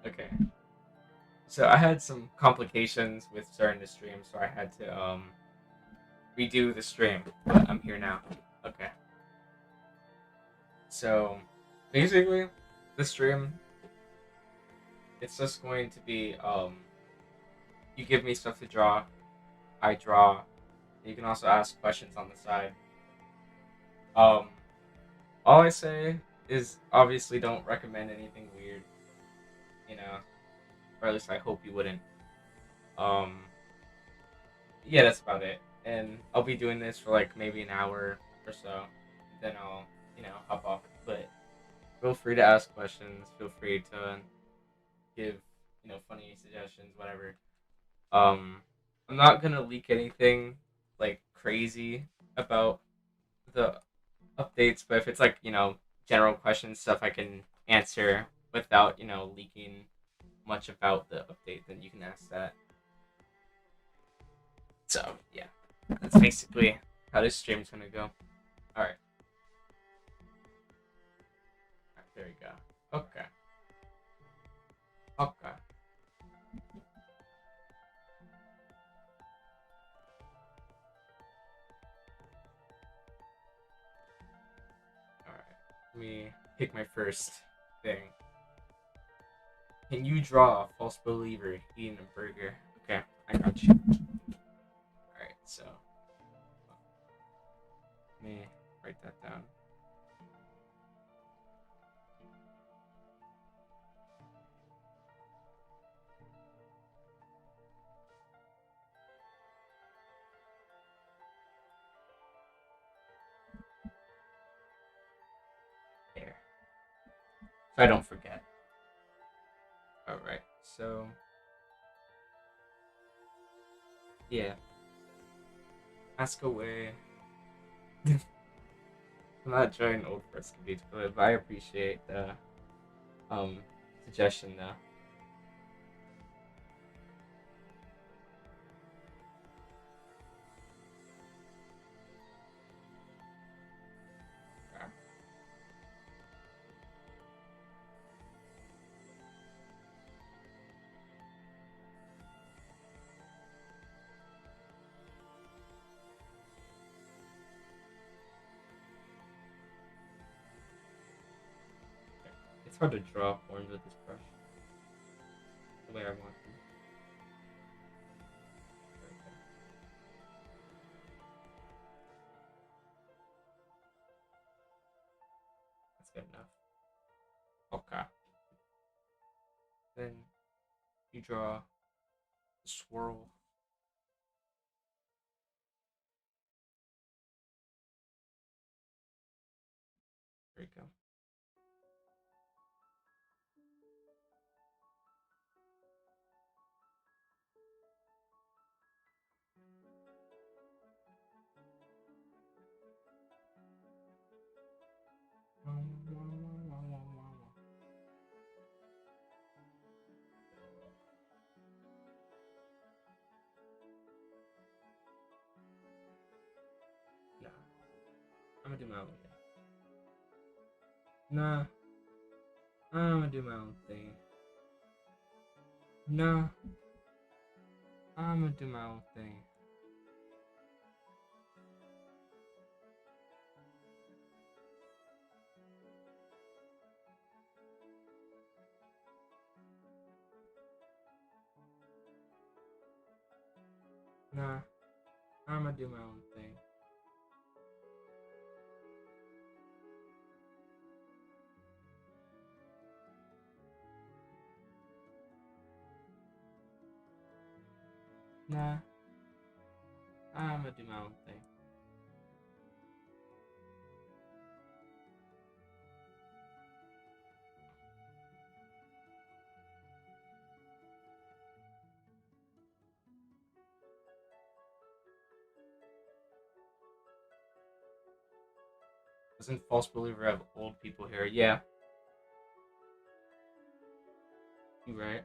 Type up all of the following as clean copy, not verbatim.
Okay. So I had some complications with starting the stream, so I had to redo the stream. But I'm here now. Okay. So basically, the stream it's just going to be you give me stuff to draw, I draw. You can also ask questions on the side. Um, all I say is obviously don't recommend anything weird, you know, or at least I hope you wouldn't. Um, yeah, that's about it. And I'll be doing this for like maybe an hour or so. Then I'll, hop off. But feel free to ask questions. Feel free to give, funny suggestions, whatever. Um, I'm not gonna leak anything like crazy about the updates, but if it's like, general questions, stuff I can answer without, leaking much about the update, then you can ask that. So, yeah. That's basically how this stream's gonna go. Alright. There you go. Okay. Okay. Alright. Let me pick my first thing. Can you draw a false believer eating a burger? Okay, I got you. Alright, so let me write that down. There. So I don't forget. Alright, so yeah. Ask away. I'm not trying old first computer, but I appreciate the um suggestion though. Okay. It's hard to draw forms with this brush. The way I want them. There we go. That's good enough. Okay. Then you draw the swirl. There you go. Nah, I'm gonna do my own thing. Nah, I'm gonna do my own thing. Nah, I'm gonna do my own thing. Nah, I'm gonna do my own thing. Nah, I'm gonna do my own thing. Doesn't false believer have old people here? Yeah, you right.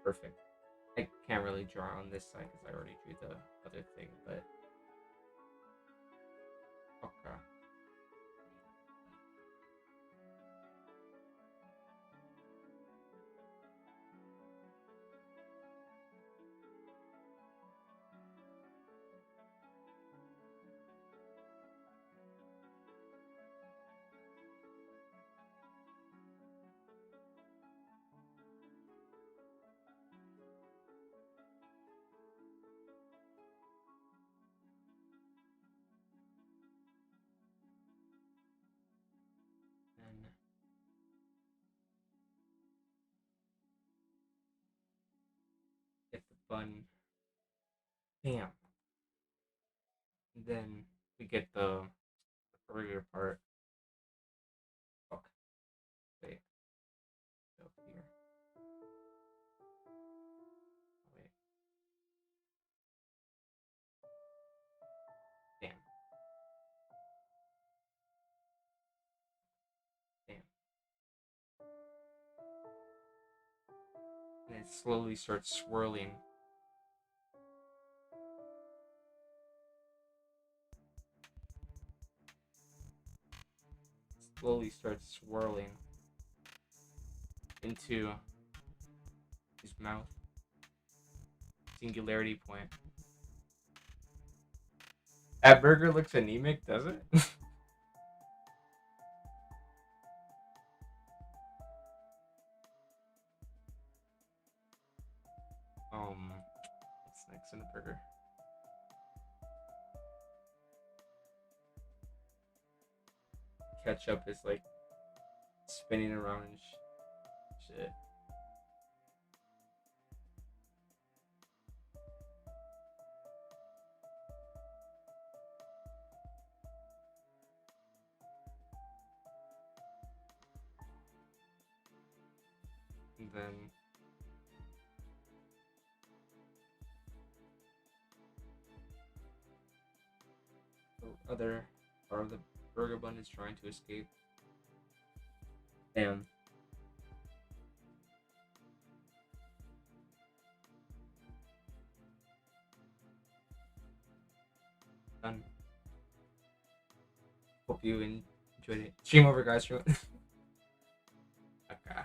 Perfect. I can't really draw on this side because I already drew the other thing, but okay. bun. Damn. And then we get the burger part. Fuck. Wait. Go here. Wait. Damn. Damn. And it slowly starts swirling. Slowly starts swirling into his mouth. Singularity point. That burger looks anemic, does it? What's next in the burger? Ketchup is like spinning around and shit. And then the other part of the burger bun is trying to escape. Damn. Done. Hope you enjoyed it. Stream over, guys. Stream. Okay.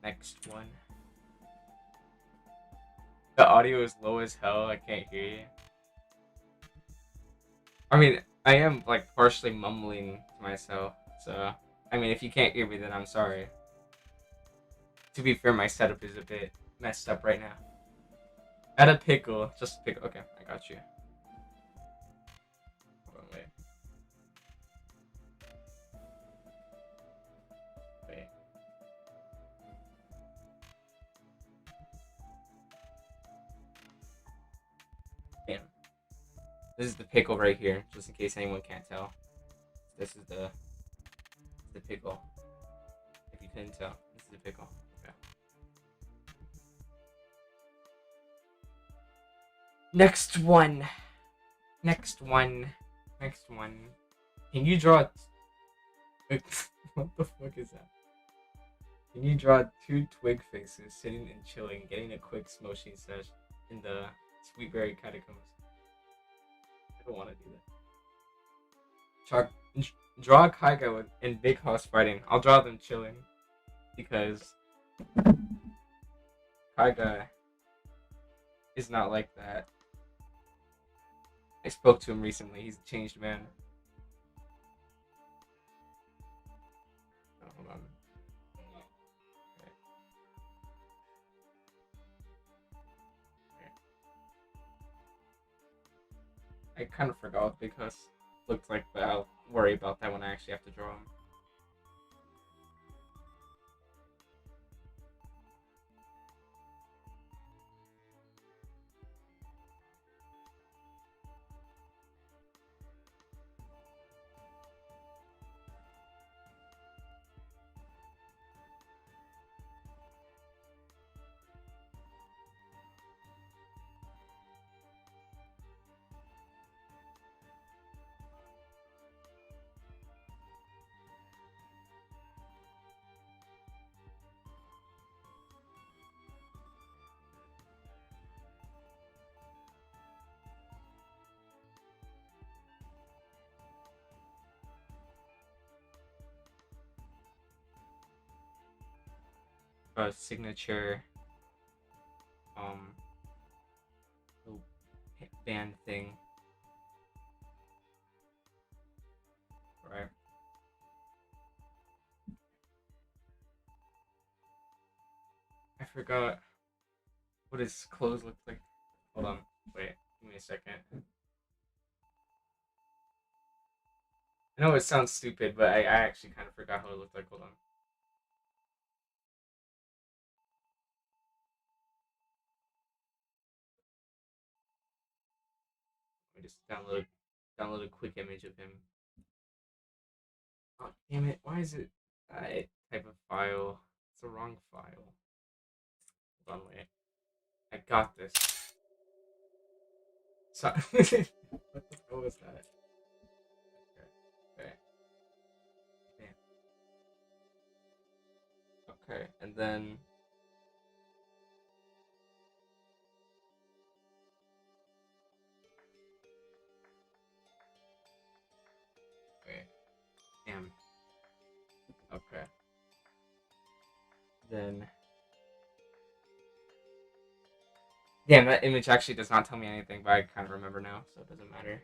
Next one. The audio is low as hell. I can't hear you. I mean, I am like partially mumbling to myself. So, I mean, if you can't hear me, then I'm sorry. To be fair, my setup is a bit messed up right now. Add a pickle. Just a pickle. Okay, I got you. Hold on, wait. Wait. Damn. This is the pickle right here, just in case anyone can't tell. This is the pickle. If you couldn't tell, this is the pickle. Okay. Next one. Next one. Next one. Can you draw? What the fuck is that? Can you draw two twig faces sitting and chilling, getting a quick smoshing sesh in the Sweetberry Catacombs? I don't want to do that. Draw Kaiga in Big House fighting. I'll draw them chilling because Kaiga is not like that. I spoke to him recently. He's a changed man. Oh, hold on. I kind of forgot what Big House looked like, but I'll worry about that when I actually have to draw him. A signature little band thing. Right. I forgot what his clothes looked like. Hold on. Wait. Give me a second. I know it sounds stupid, but I actually kind of forgot how it looked like. Hold on. Download download a quick image of him. Oh damn it! Why is it? I type of file. It's the wrong file. Hold on, wait. I got this. So, what the hell was that? Okay. Okay. Damn. Okay, and then wait. Damn. Okay. Then damn, that image actually does not tell me anything, but I kind of remember now, so it doesn't matter.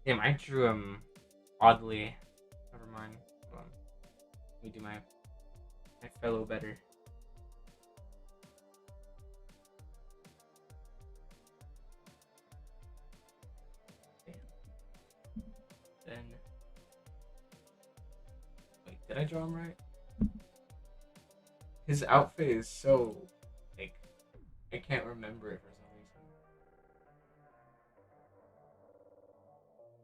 Damn, I drew him oddly. Never mind. Hold on. Let me do my fellow better. Damn. Then wait, did I draw him right? His outfit is so like I can't remember it for some reason.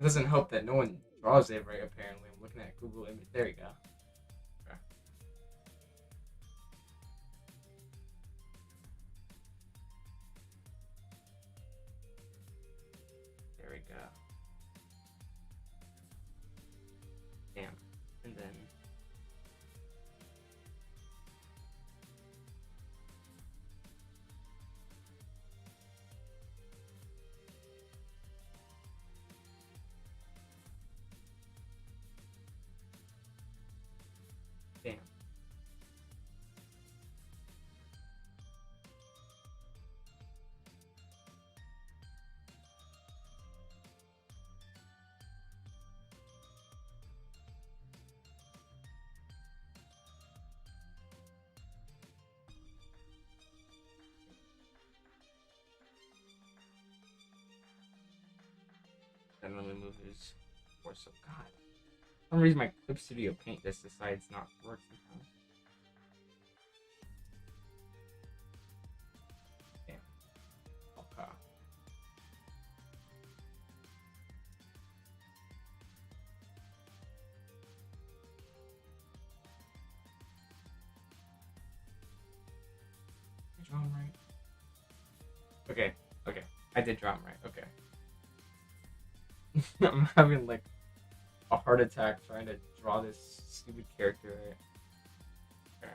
It doesn't help that no one draws it right. Apparently, I'm looking at Google image. There you go. Okay. There we go. Damn. And then damn. Then let me move his torso. God. For some reason, my Clip Studio Paint just decides not to work sometimes. Damn. Okay. Did I draw him right? Okay. Okay. I did draw him right. Okay. I'm having like a heart attack trying to draw this stupid character right. Okay.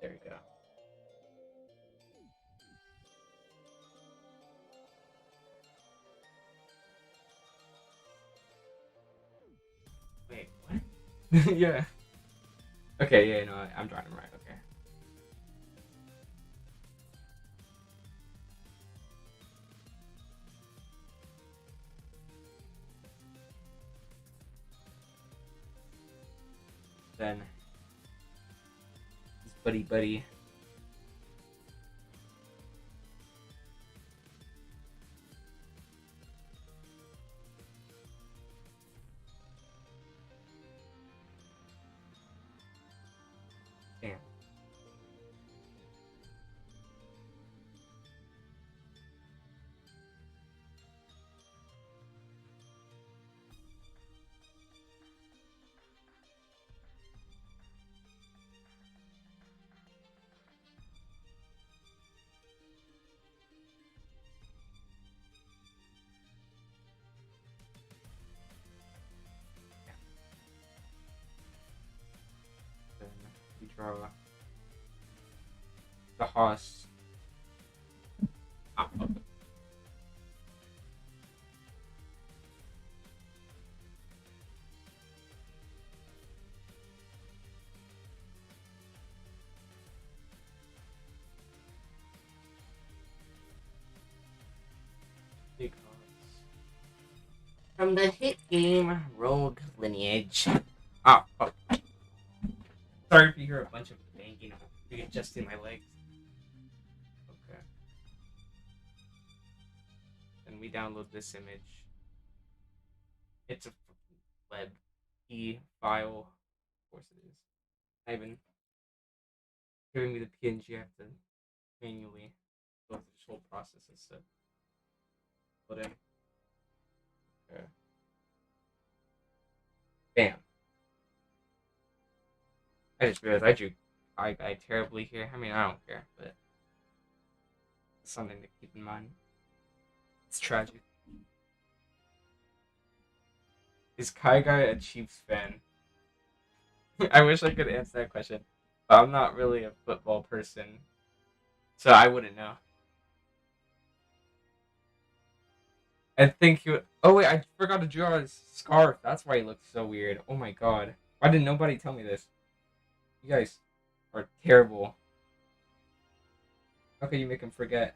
There you go. Wait, what? Yeah. Okay, yeah, no, I'm drawing him right. Okay. Then his buddy. Damn. Then we draw the horse. Ah, okay. from the hit game Rogue Lineage. Oh. Sorry if you hear a bunch of banging. I'm readjusting my legs. Okay. Then we download this image. It's a WebP file. Of course it is. I haven't giving me the PNG. I have to manually go through this whole process instead. Put in. Okay. Bam. I just realized I drew I terribly here. I mean, I don't care, but it's something to keep in mind. It's tragic. Is Kai Guy a Chiefs fan? I wish I could answer that question, but I'm not really a football person, so I wouldn't know. I think he would. Oh wait, I forgot to draw his scarf. That's why he looked so weird. Oh my god, why did nobody tell me this? You guys are terrible. How could you make him forget?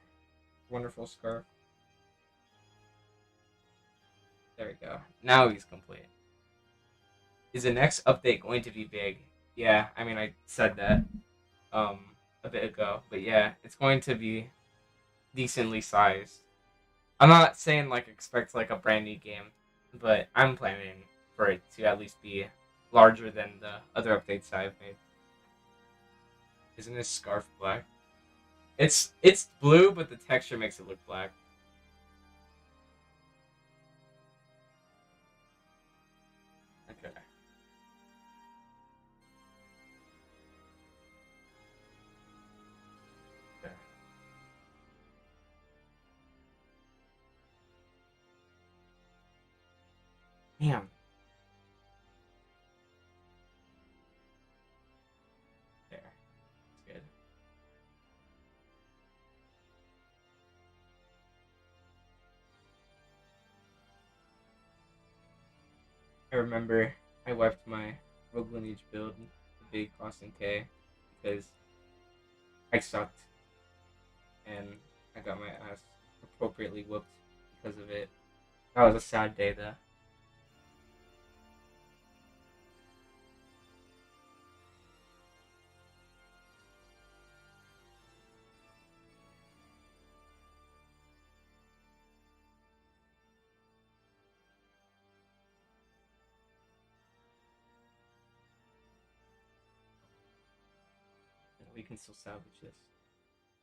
Wonderful scarf. There we go. Now he's complete. Is the next update going to be big? Yeah, I mean I said that a bit ago, but yeah, it's going to be decently sized. I'm not saying like expect like a brand new game, but I'm planning for it to at least be larger than the other updates I've made. Isn't this scarf black? It's blue, but the texture makes it look black. Okay. Okay. Damn. There. That's good. I remember I wiped my Rogue Lineage build, the big Austin K, because I sucked and I got my ass appropriately whooped because of it. That was a sad day though. We can still salvage this.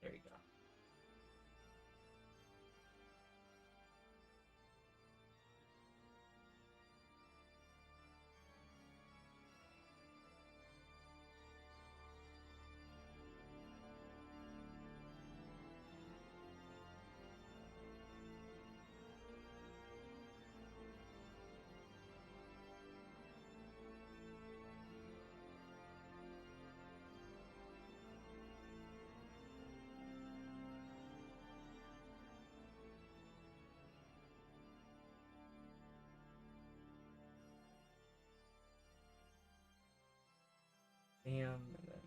There you go. Bam, and then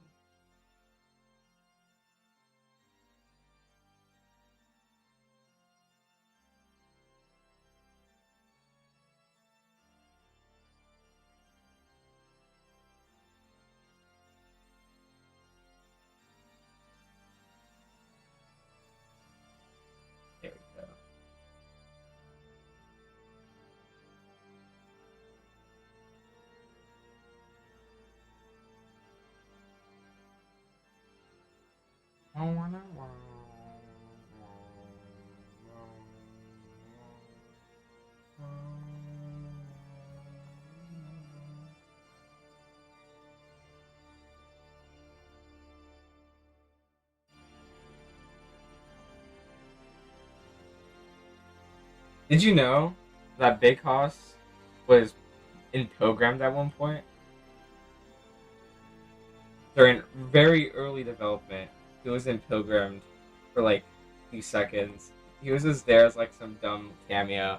there we go. Did you know that Big Hoss was in Pilgrammed at one point? During very early development, he was in Pilgrimmed for like a few seconds. He was just there as like some dumb cameo.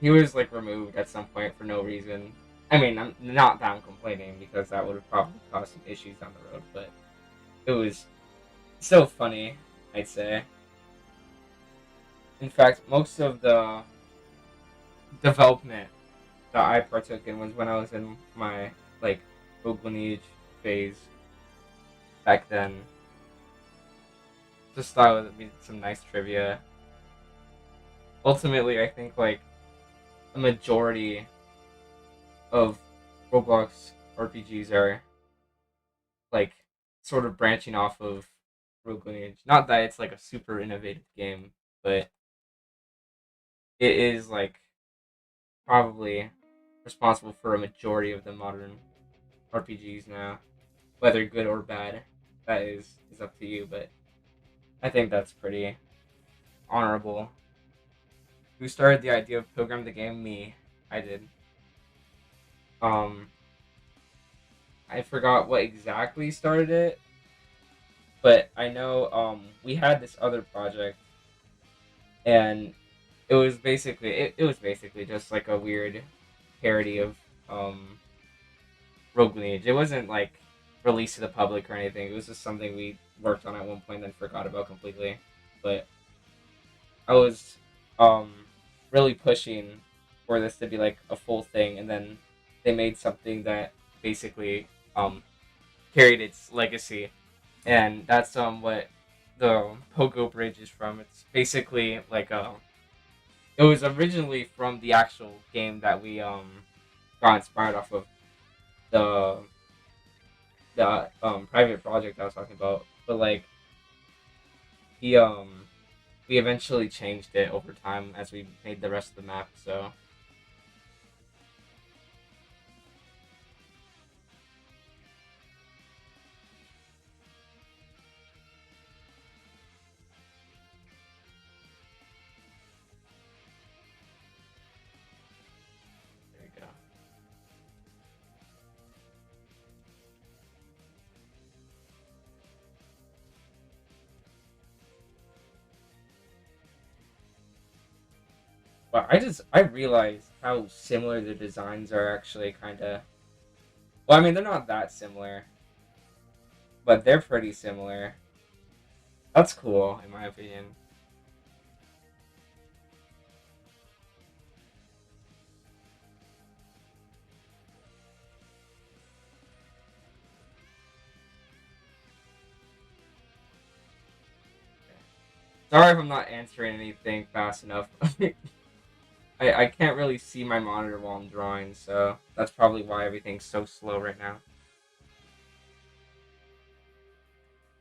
He was like removed at some point for no reason. I mean, I'm not that I'm complaining because that would have probably caused some issues down the road, but it was so funny, I'd say. In fact, most of the development that I partook in was when I was in my like rogue lineage phase back then. Just thought it would be some nice trivia. Ultimately, I think like a majority of Roblox RPGs are like sort of branching off of Rogue Lineage. Not that it's like a super innovative game, but it is like probably responsible for a majority of the modern RPGs now. Whether good or bad, that is up to you, but I think that's pretty honorable. Who started the idea of Pilgrim the game? Me. I did. Um I forgot what exactly started it, but I know we had this other project and it was basically just like a weird parody of um Rogue Lineage. It wasn't like released to the public or anything. It was just something we worked on at one point and then forgot about completely. But I was um really pushing for this to be like a full thing, and then they made something that basically carried its legacy, and that's what the Pogo Bridge is from. It's basically like it was originally from the actual game that we got inspired off of the private project I was talking about, but like he we eventually changed it over time as we made the rest of the map. So there you go. But I realized how similar the designs are actually kind of. Well, I mean they're not that similar, but they're pretty similar. That's cool in my opinion. Sorry if I'm not answering anything fast enough. I can't really see my monitor while I'm drawing, so that's probably why everything's so slow right now.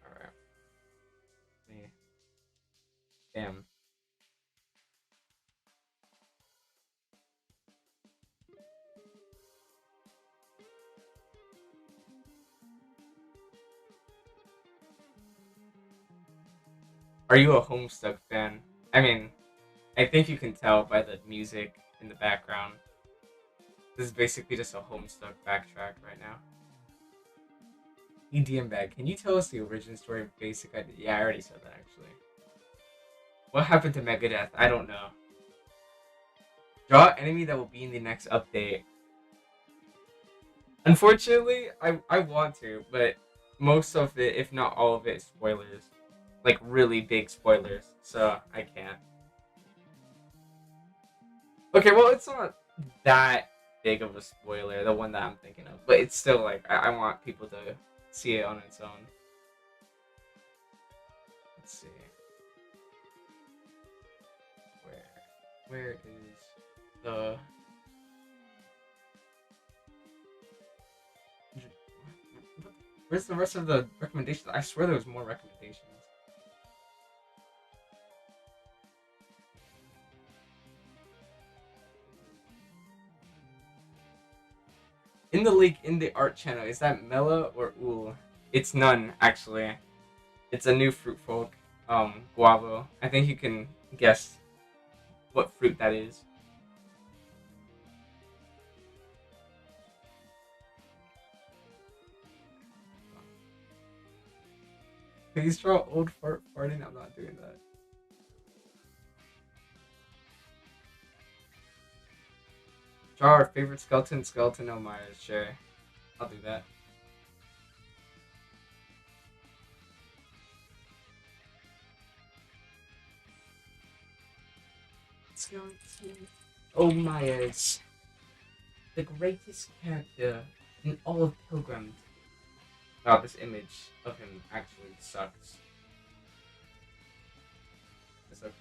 All right. Damn. Are you a Homestuck fan? I mean, I think you can tell by the music in the background. This is basically just a Homestuck backtrack right now. deinbag, can you tell us the origin story of Basic Idea? Yeah, I already said that actually. What happened to Megadeth? I don't know. Draw enemy that will be in the next update. Unfortunately, I want to, but most of it, if not all of it, is spoilers. Like really big spoilers, so I can't. Okay, well, it's not that big of a spoiler, the one that I'm thinking of, but it's still like I want people to see it on its own. Let's see where where is the where's the rest of the recommendations? I swear there was more recommendations. In the league, in the art channel, is that Mela or Ul? It's none, actually. It's a new fruit folk, Guavo. I think you can guess what fruit that is. Please draw old farting. I'm not doing that. Draw our favorite skeleton homage. Sure, I'll do that. Skeleton. Oh Myers, the greatest character in all of Pilgrimmed. Wow, this image of him actually sucks. It's okay.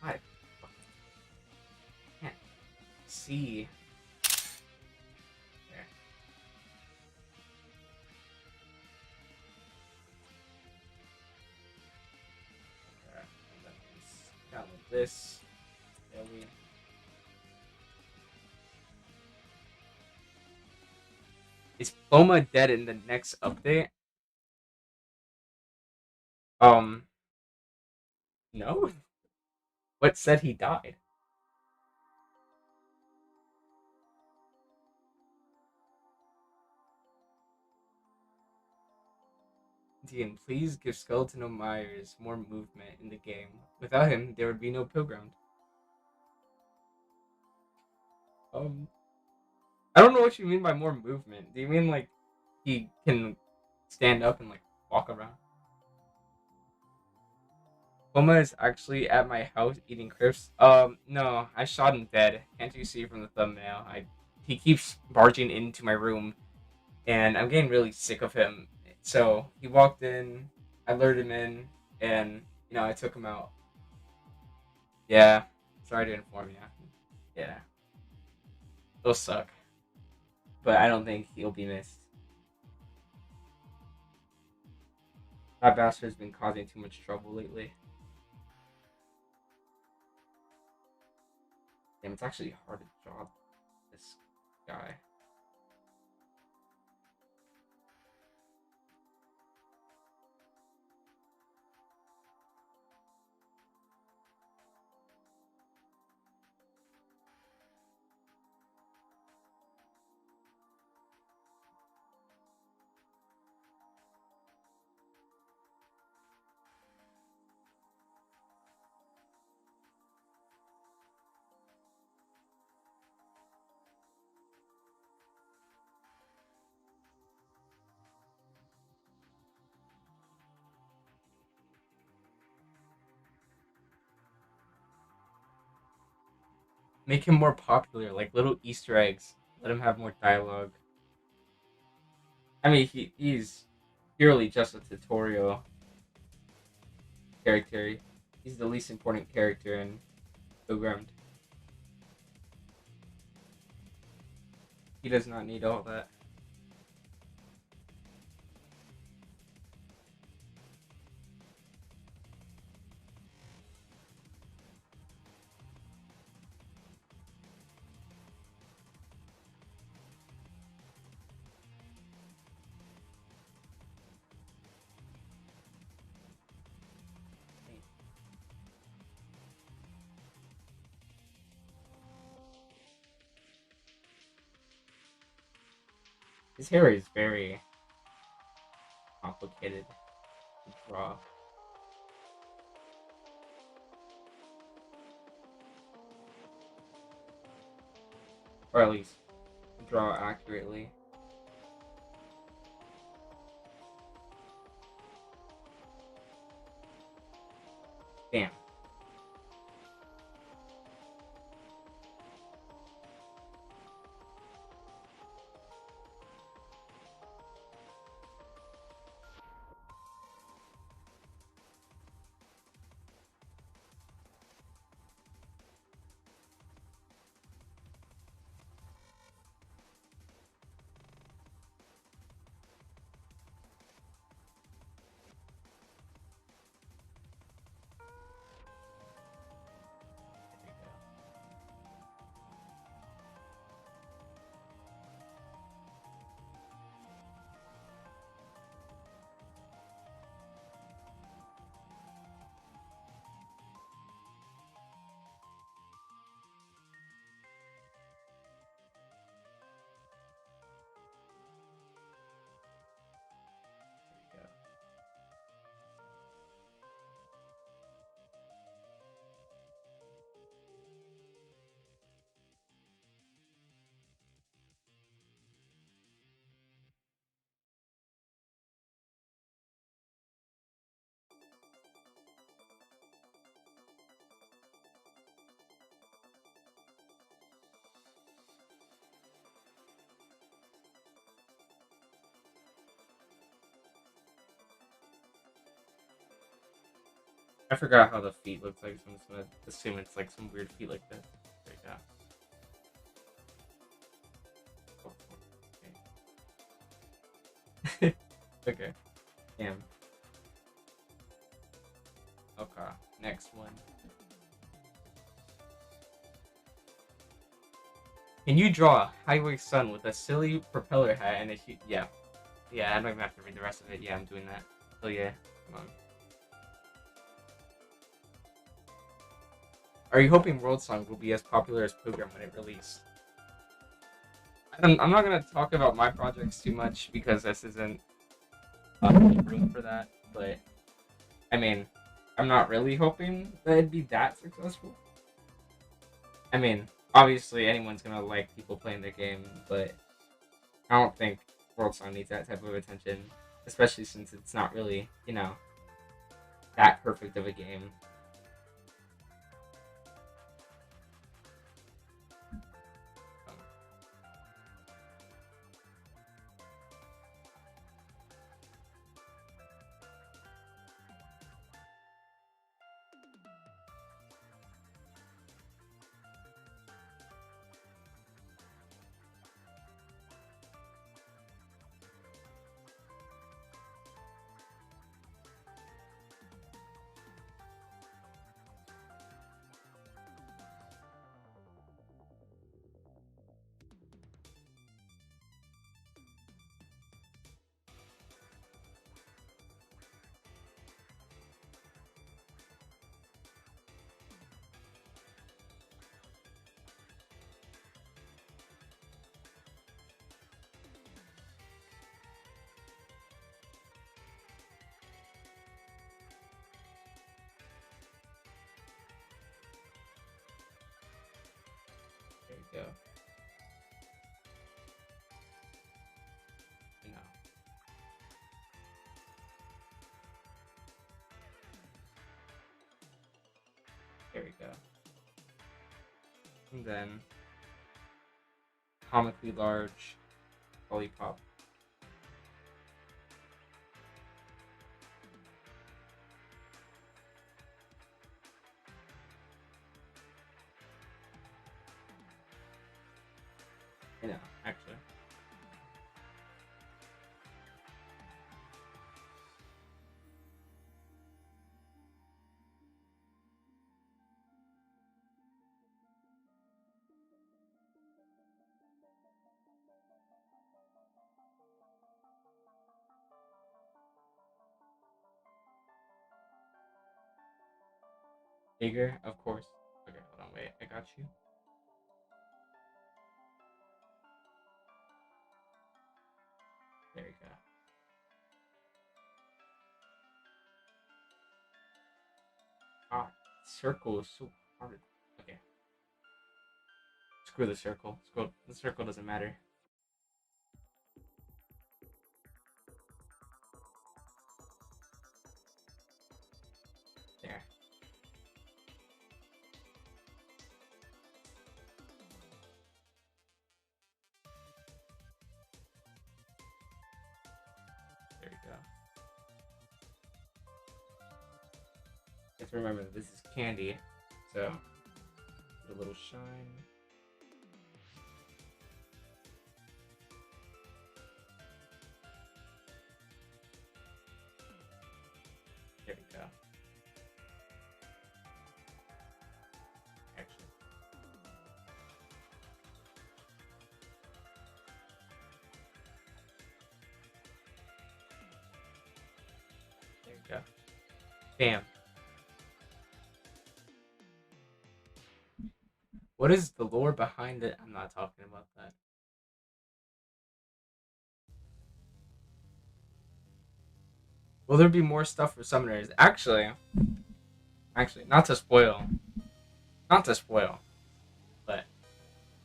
I can't see. There. Okay. And then let's download this. There we. Is Ploma dead in the next update? No. What said he died? Dean, please give Skeleton Myers more movement in the game. Without him, there would be no Pilgrim. Um, I don't know what you mean by more movement. Do you mean like he can stand up and like walk around? Ploma is actually at my house eating crisps. No, I shot him dead. Can't you see from the thumbnail? He keeps barging into my room, and I'm getting really sick of him. So he walked in, I lured him in, and I took him out. Yeah, sorry to inform you. Yeah, it'll suck, but I don't think he'll be missed. That bastard's been causing too much trouble lately. Damn, it's actually hard to draw this guy. Make him more popular, like little Easter eggs. Let him have more dialogue. I mean, he's purely just a tutorial character. He's the least important character in Pilgrimmed. He does not need all that. His hair is very complicated to draw. Or at least draw accurately. Damn. I forgot how the feet look like, so I'm just gonna assume it's like some weird feet like this. There you go. Okay. Okay. Damn. Okay. Next one. Can you draw a highway sun with a silly propeller hat and a huge... Yeah. Yeah, I don't even have to read the rest of it. Yeah, I'm doing that. Oh yeah. Come on. Are you hoping World Song will be as popular as Pilgrim when it released? I'm not gonna talk about my projects too much because this isn't room for that. But I mean, I'm not really hoping that it'd be that successful. I mean, obviously anyone's gonna like people playing the game, but I don't think World Song needs that type of attention, especially since it's not really, that perfect of a game. There you go. No. There we go. And then comically large lollipop. Actually. Bigger, of course. Okay, hold on, wait, I got you. There you go. Ah, circle is so hard. Okay, screw the circle. The circle doesn't matter. There. There you go. Just remember that this is candy, so get a little shine. There we go. Actually, there you go. Bam. What is the lore behind it? I'm not talking about that. Will there be more stuff for summoners? Actually, not to spoil, but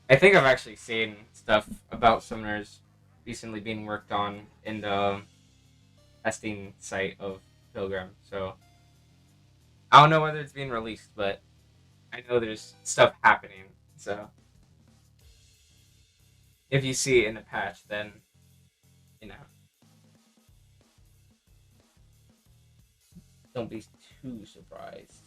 I think I've actually seen stuff about summoners recently being worked on in the testing site of Pilgrim. So I don't know whether it's being released, but I know there's stuff happening. So if you see it in the patch, then you know don't be too surprised.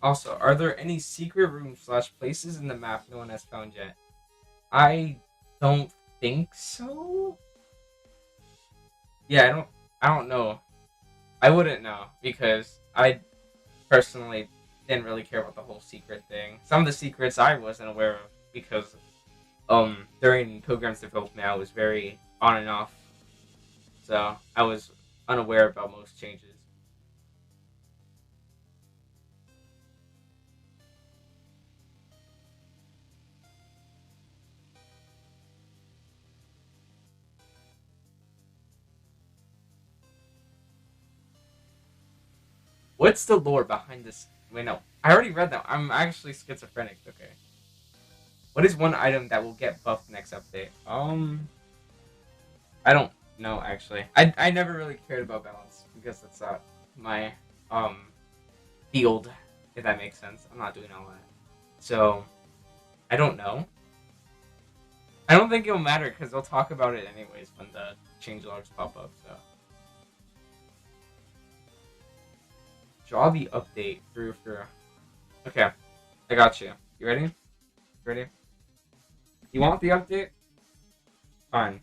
Also, are there any secret rooms slash places in the map no one has found yet? I don't think so. Yeah, I don't know. I wouldn't know because I personally didn't really care about the whole secret thing. Some of the secrets I wasn't aware of because during Pilgrim's development I was very on and off, so I was unaware about most changes. What's the lore behind this? Wait, no, I already read that. I'm actually schizophrenic. Okay, what is one item that will get buffed next update? I don't know actually. I never really cared about balance because that's not my um field, if that makes sense. I'm not doing all that. So, I don't know. I don't think it'll matter because they'll talk about it anyways when the change logs pop up. So, draw the update through. Okay, I got you. You ready? Ready? You want the update? Fine.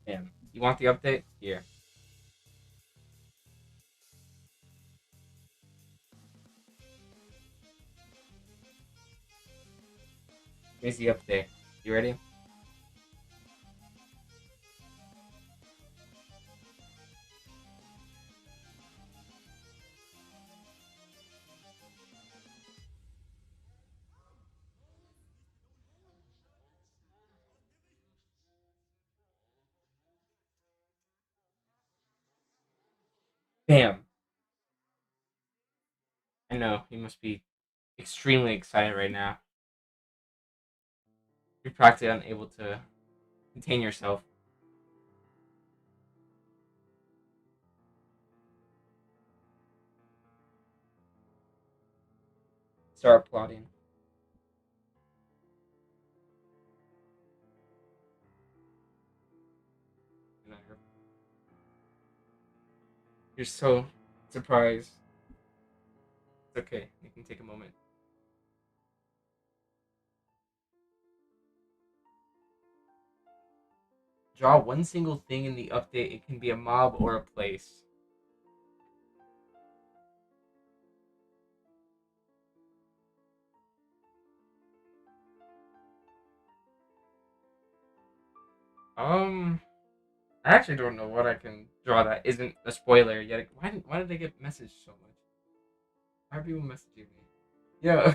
Damn. You want the update? Here. Here's the update. You ready? Bam. I know you must be extremely excited right now. You're practically unable to contain yourself. Start plotting. You're so surprised. It's okay. You can take a moment. Draw one single thing in the update. It can be a mob or a place. Um, I actually don't know what I can draw that isn't a spoiler yet. Why did they get messaged so much? Why are people messaging me? Yeah.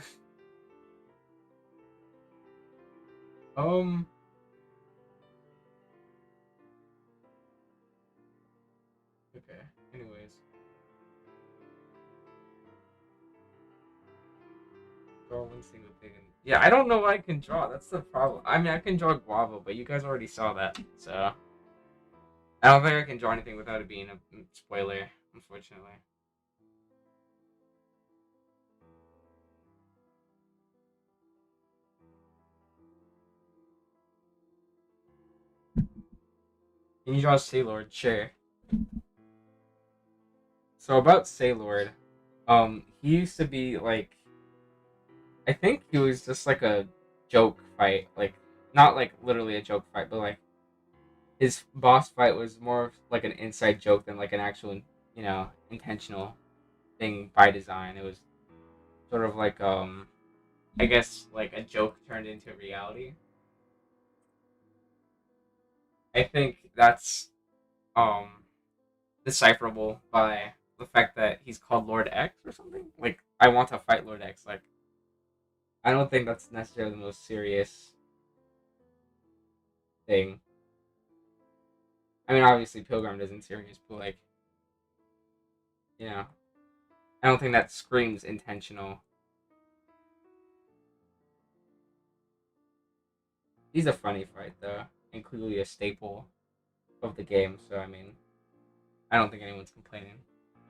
Um. Okay. Anyways, draw one single thing. Yeah, I don't know what I can draw. That's the problem. I mean, I can draw guava, but you guys already saw that, so I don't think I can draw anything without it being a spoiler. Unfortunately. Can you draw Sailord? Sure. So about Sailord, he used to be like, I think he was just like a joke fight, like not like literally a joke fight, but like his boss fight was more of like an inside joke than like an actual, intentional. thing by design. It was sort of like I guess like a joke turned into reality. I think that's um decipherable by the fact that he's called Lord X or something. Like I want to fight Lord X. Like I don't think that's necessarily the most serious thing. I mean, obviously Pilgrim isn't serious, but like you know, I don't think that screams intentional. He's a funny fight though, and clearly a staple of the game. So I mean, I don't think anyone's complaining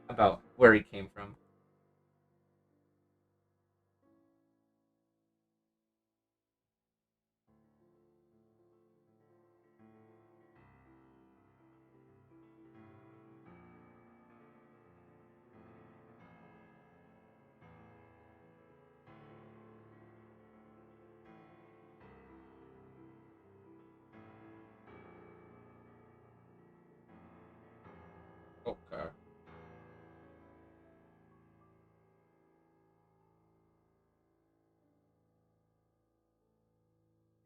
about where he came from. Okay.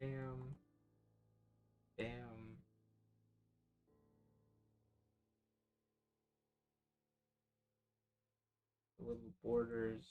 Damn. Damn. The little borders.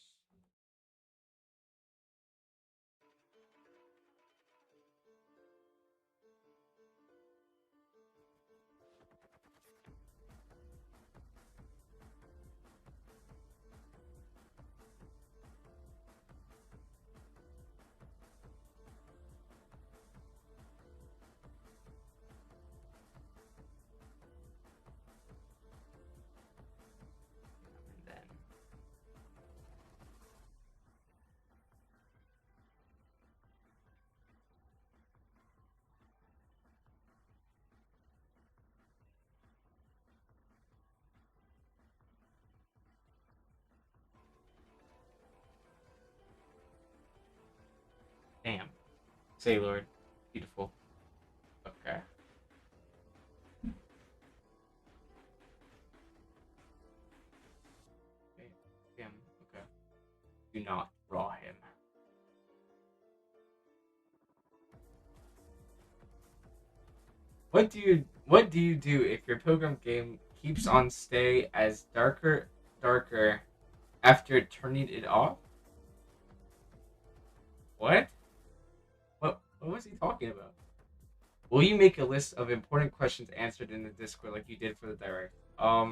And then damn. Say Lord. Beautiful. Okay. Okay. Damn. Okay. Do not draw him. What do you do if your pilgrim game keeps on stay as darker after turning it off? What? What was he talking about? Will you make a list of important questions answered in the Discord like you did for the direct? I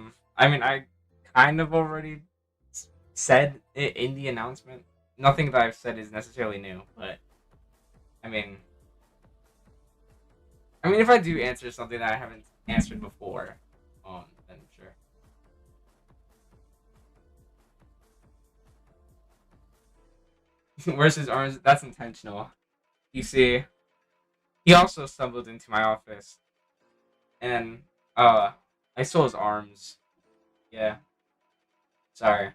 mean, I kind of already said it in the announcement. Nothing that I've said is necessarily new, but I mean, if I do answer something that I haven't answered before, then sure. Where's his arms? That's intentional. You see, he also stumbled into my office, and I stole his arms. Yeah, sorry.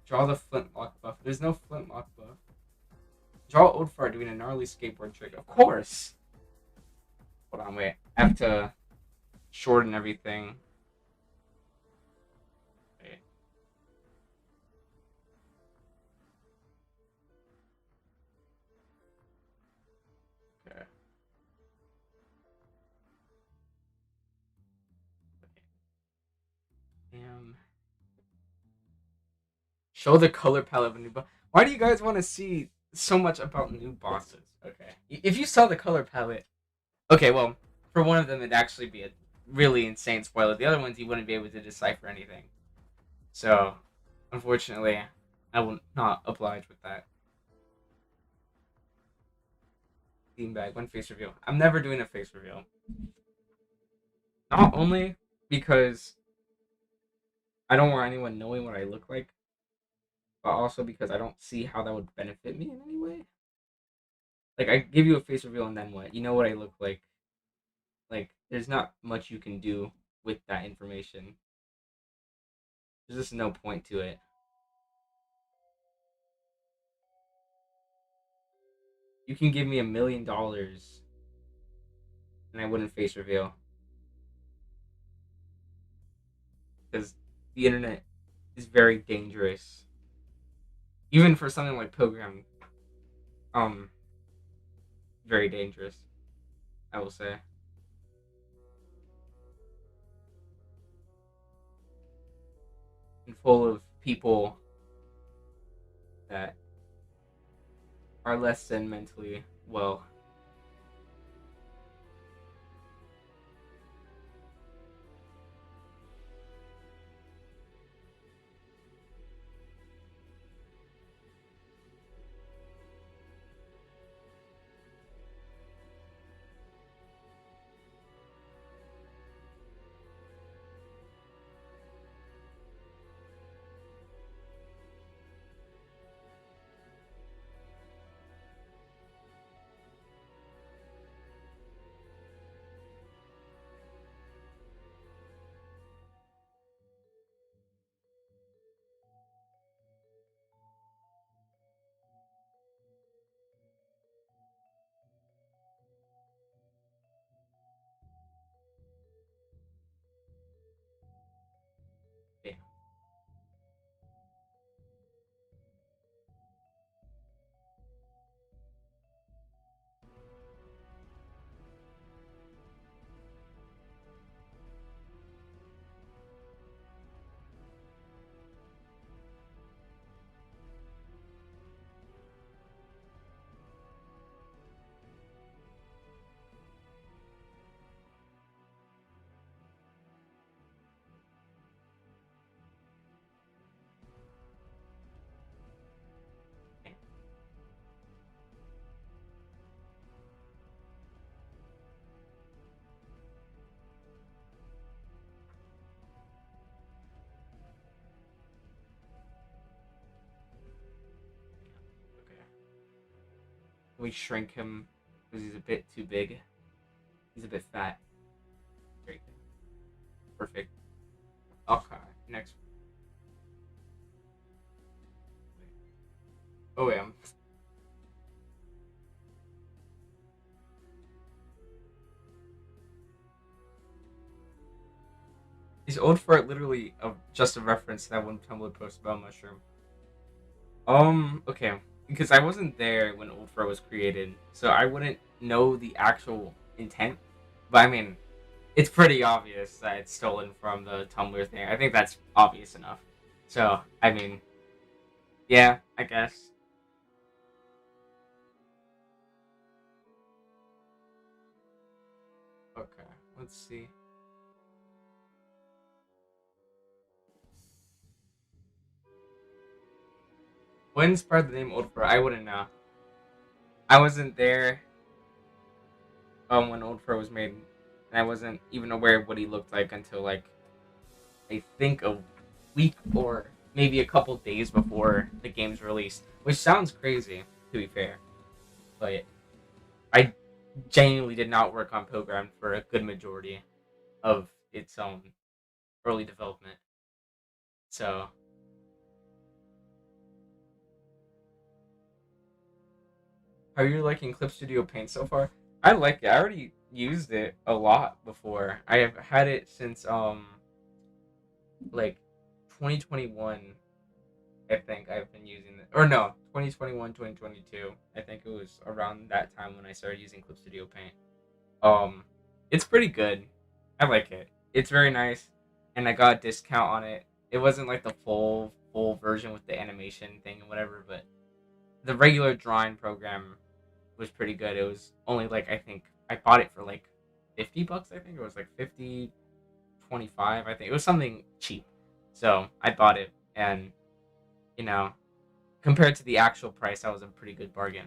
Draw the flintlock buff. There's no flintlock buff. Draw old fart doing a gnarly skateboard trick. Of course. Hold on, wait. I have to shorten everything. Wait. Okay. Damn. Show the color palette of a new boss. Why do you guys want to see so much about new bosses? Okay. If you saw the color palette, okay, well, for one of them, it'd actually be a really insane spoiler. The other ones, you wouldn't be able to decipher anything. So, unfortunately, I will not oblige with that. Beanbag, one face reveal. I'm never doing a face reveal. Not only because I don't want anyone knowing what I look like, but also because I don't see how that would benefit me in any way. Like, I give you a face reveal and then what? You know what I look like. Like, there's not much you can do with that information. There's just no point to it. You can give me $1 million and I wouldn't face reveal because the internet is very dangerous, even for something like Pilgrim. Um, very dangerous, I will say, and full of people that are less than mentally well. Yeah. Okay. We shrink him because he's a bit too big. He's a bit fat. Great. Perfect. Okay. Next. Oh wait. Is old fart literally just a reference to that one Tumblr post about mushroom? Okay. Because I wasn't there when old fart was created, so I wouldn't know the actual intent. But I mean, it's pretty obvious that it's stolen from the Tumblr thing. I think that's obvious enough. So I mean, yeah, I guess. Okay. Let's see. What inspired the name old fart? I wouldn't know. I wasn't there when old fart was made, and I wasn't even aware of what he looked like until like I think a week or maybe a couple days before the game's release, which sounds crazy to be fair, but I genuinely did not work on Pilgrim for a good majority of its early development. So, how are you liking Clip Studio Paint so far? I like it. I already used it a lot before. I have had it since like 2021. I think I've been using it. Or no, 2021, 2022. I think it was around that time when I started using Clip Studio Paint. Um, it's pretty good. I like it. It's very nice, and I got a discount on it. It wasn't like the full version with the animation thing and whatever, but the regular drawing program was pretty good. It was only like I think I bought it for like $50. I think it was like 50, 25. I think it was something cheap. So I bought it, and you know, compared to the actual price, that was a pretty good bargain.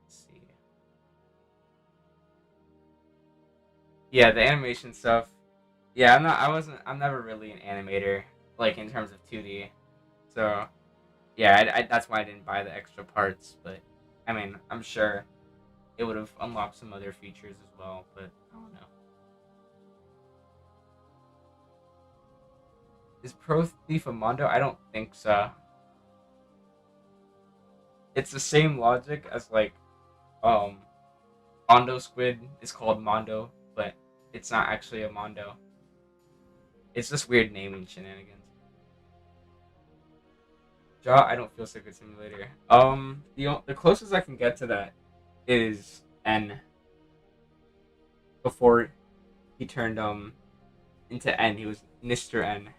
Let's see. Yeah, the animation stuff. Yeah, I'm not. I wasn't. I'm never really an animator, like in terms of 2D. So Yeah, that's why I didn't buy the extra parts. But I mean, I'm sure it would have unlocked some other features as well. But I don't know. Is Pro Thief a Mondo? I don't think so. It's the same logic as like um Mondo Squid is called Mondo, but it's not actually a Mondo. It's just weird naming shenanigans. Jaw, I don't feel so good simulator. The closest I can get to that is N before he turned into N. He was Mr. N.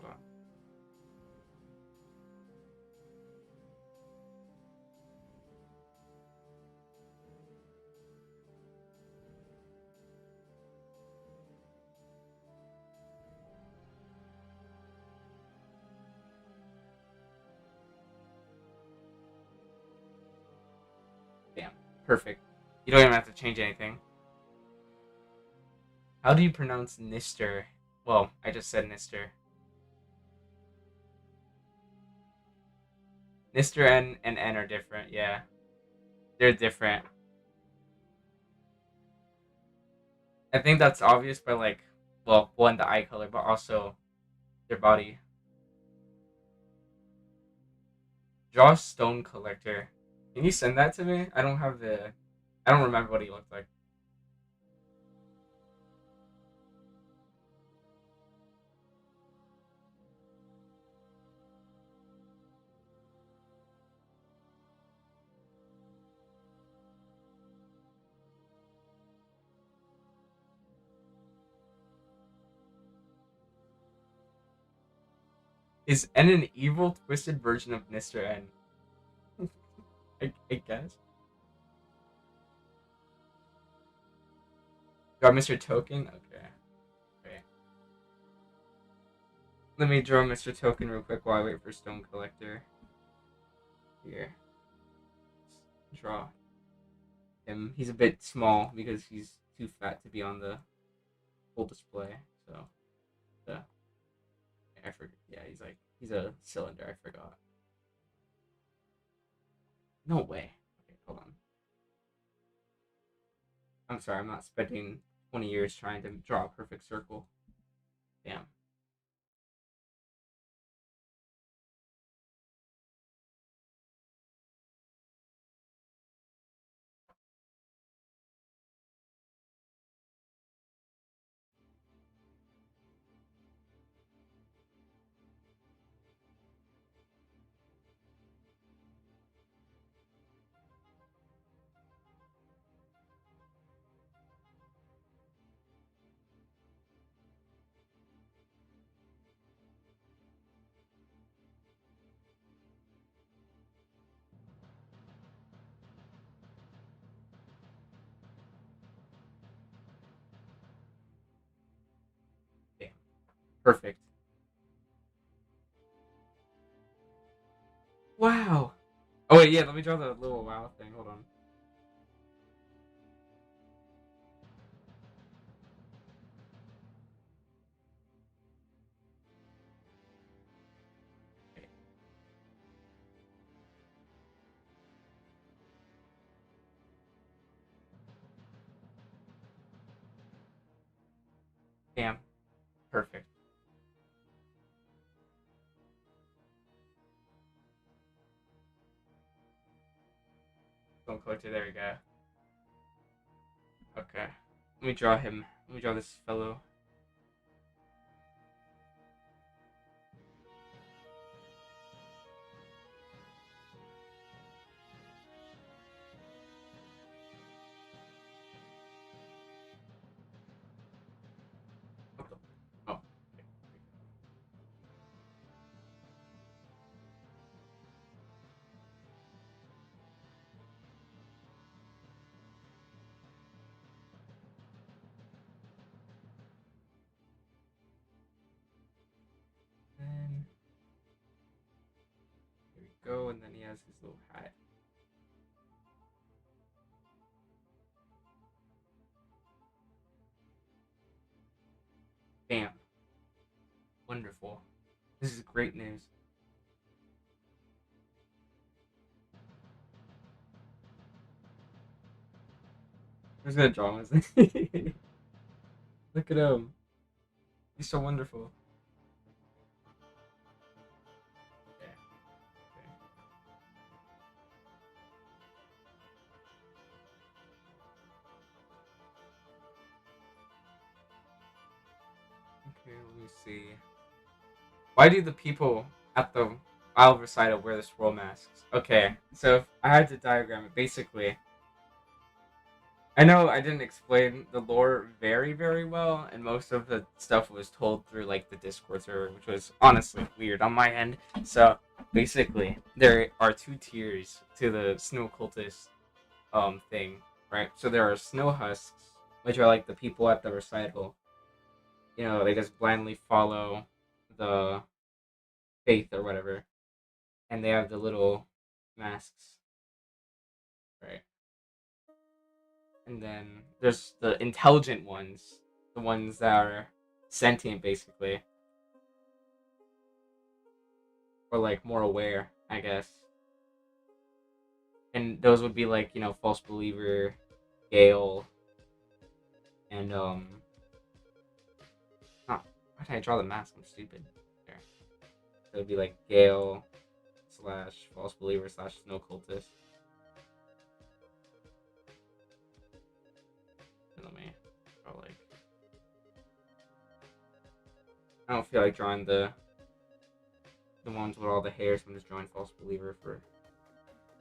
Hold on. Damn, perfect. You don't even have to change anything. How do you pronounce Nister? Well, I just said Nister. Nister N and N are different. Yeah, they're different. I think that's obvious by like, well, one the eye color, but also their body. Josh Stone Collector. Can you send that to me? I don't have the. I don't remember what he looked like. Is N an evil, twisted version of Mr. N? I guess. Draw Mr. Token? Okay. Okay. Let me draw Mr. Token real quick while I wait for Stone Collector. Here. Draw him. He's a bit small because he's too fat to be on the full display. So, yeah. I forget. Yeah, he's a cylinder. I forgot. No way. Okay, hold on. I'm sorry. I'm not spending 20 years trying to draw a perfect circle. Damn. Damn. Perfect. Wow. Oh wait, yeah. Let me draw the little wow thing. Hold on. Okay. Damn. Perfect. Stone Collector. There we go. Okay. Let me draw him. Let me draw this fellow. What the? Oh. Okay. Then here we go, and then he has his little hat. Wonderful. This is great news. Who's gonna draw him? Look at him. He's so wonderful. Okay. Okay, let me see. Why do the people at the Isle of Recital wear the swirl masks? Okay, so if I had to diagram it, basically, I know I didn't explain the lore very, very well, and most of the stuff was told through like the Discord server, which was honestly weird on my end. So basically, there are two tiers to the snow cultist thing, right? So there are snow husks, which are like the people at the recital. You know, they just blindly follow the faith or whatever, and they have the little masks, right? And then there's the intelligent ones, the ones that are sentient, basically, or like more aware, I guess. And those would be like false believer, Gale, and Huh, why did I draw the mask? I'm stupid. There. So it would be like Gale slash false believer slash snow cultist. And let me draw like. I don't feel like drawing the ones with all the hairs. I'm just drawing false believer for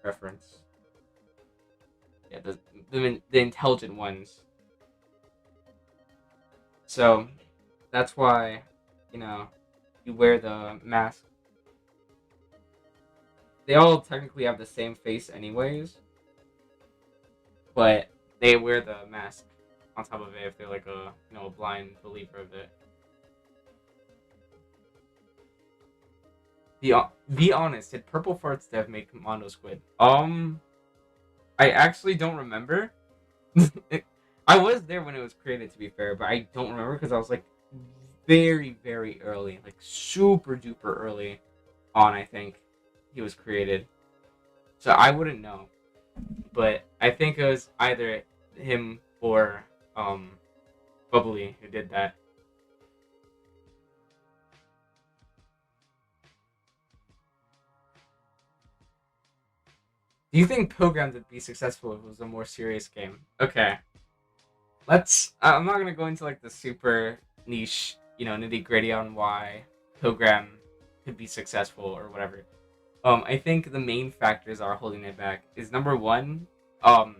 reference. Yeah, the intelligent ones. So that's why you wear the mask. They all technically have the same face, anyways, but they wear the mask on top of it if they're like a blind believer of it. Be honest, did Purple Farts Dev make Mondo Squid? I actually don't remember. I was there when it was created, to be fair, but I don't remember because I was like very, very early, like super duper early on. I think he was created, so I wouldn't know. But I think it was either him or Bubbly who did that. Do you think Pilgrimmed would be successful if it was a more serious game? Okay, let's. I'm not gonna go into like the super niche, nitty gritty on why Pilgrim could be successful or whatever. I think the main factors are holding it back is number one, um,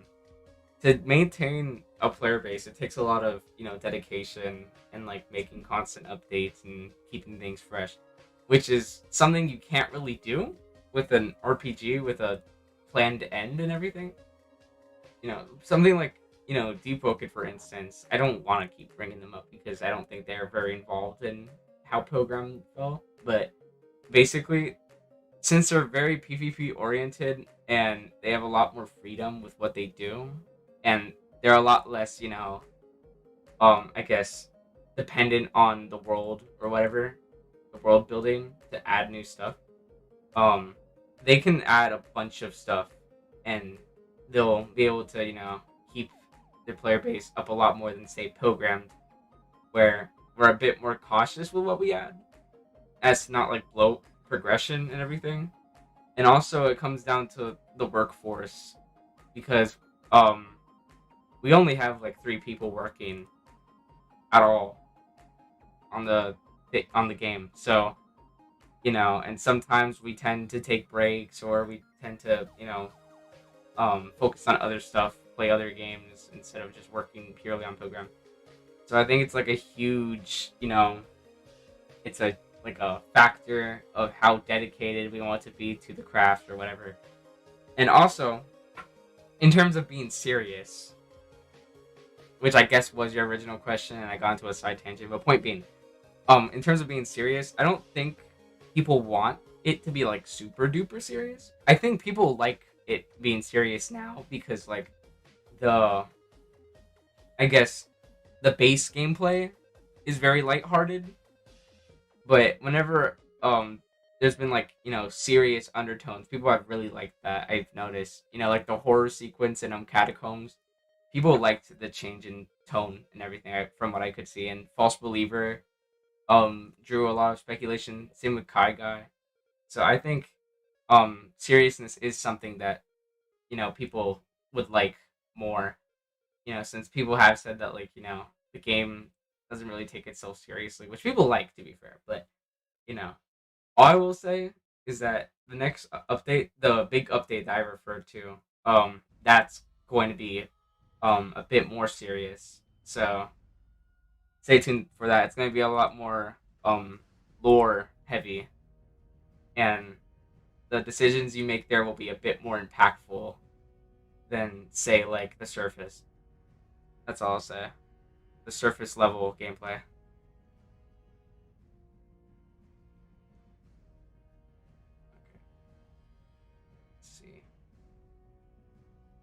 to maintain a player base. It takes a lot of dedication and like making constant updates and keeping things fresh, which is something you can't really do with an RPG with a planned end and everything. Something like Deep Rocket, for instance. I don't want to keep bringing them up because I don't think they're very involved in how Program fell, but basically since they're very PvP oriented and they have a lot more freedom with what they do, and they're a lot less, I guess, dependent on the world or whatever, the world building to add new stuff. Um, they can add a bunch of stuff, and they'll be able to, keep their player base up a lot more than say Programmed, where we're a bit more cautious with what we add, as not like bloat progression and everything. And also it comes down to the workforce because we only have like 3 people working at all on the game. So, and sometimes we tend to take breaks or we tend to, focus on other stuff, play other games instead of just working purely on program. So I think it's like a huge, it's a like a factor of how dedicated we want to be to the craft or whatever. And also, in terms of being serious, which I guess was your original question, and I got into a side tangent. But point being, in terms of being serious, I don't think people want it to be like super duper serious. I think people like it being serious now because like the, I guess, the base gameplay is very lighthearted, But whenever there's been like, serious undertones, people have really liked that. I've noticed, like the horror sequence in Catacombs. People liked the change in tone and everything, from what I could see. And False Believer drew a lot of speculation. Same with Kai Guy. So I think seriousness is something that, people would like more. Since people have said that, like, the game doesn't really take itself seriously, which people like, to be fair. But you know, all I will say is that the next update, the big update that I referred to, that's going to be a bit more serious. So stay tuned for that. It's going to be a lot more lore heavy, and the decisions you make there will be a bit more impactful than, say, like the surface. That's all I'll say. The surface level gameplay. Okay, let's see.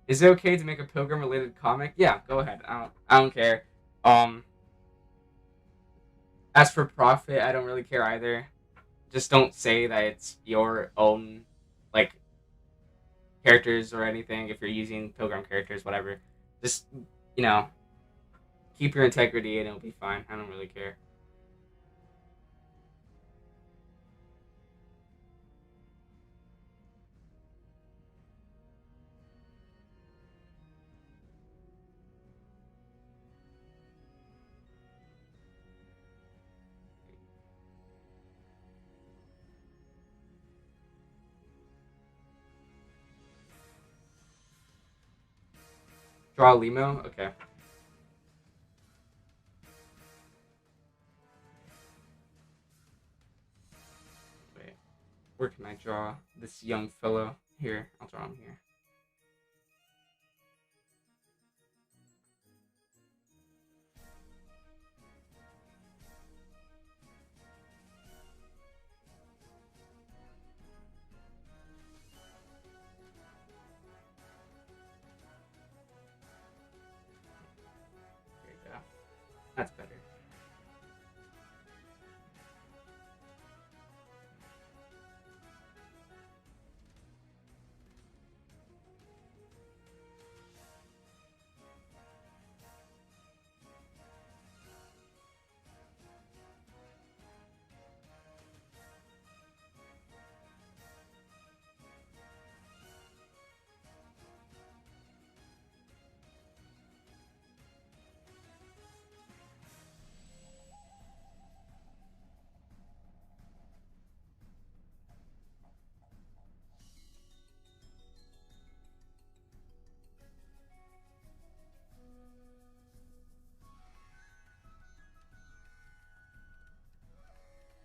Is it okay to make a pilgrim related comic? Yeah, go ahead. I don't care. Um, as for profit, I don't really care either. Just don't say that it's your own, like, characters or anything. If you're using pilgrim characters, whatever, just, you know keep your integrity and it'll be fine. I don't really care. Draw Limo. Okay. Wait. Where can I draw this young fellow? Here. I'll draw him here. There you go. That's better.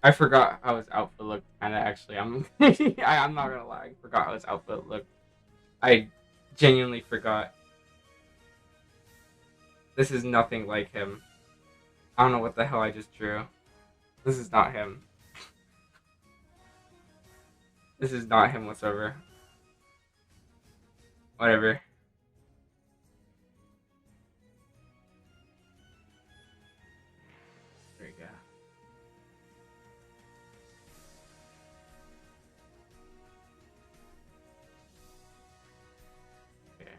I forgot how his outfit looked. Kind of, actually, I'm not gonna lie. I forgot how his outfit looked. I genuinely forgot. This is nothing like him. I don't know what the hell I just drew. This is not him. This is not him whatsoever. Whatever. There you go. Okay.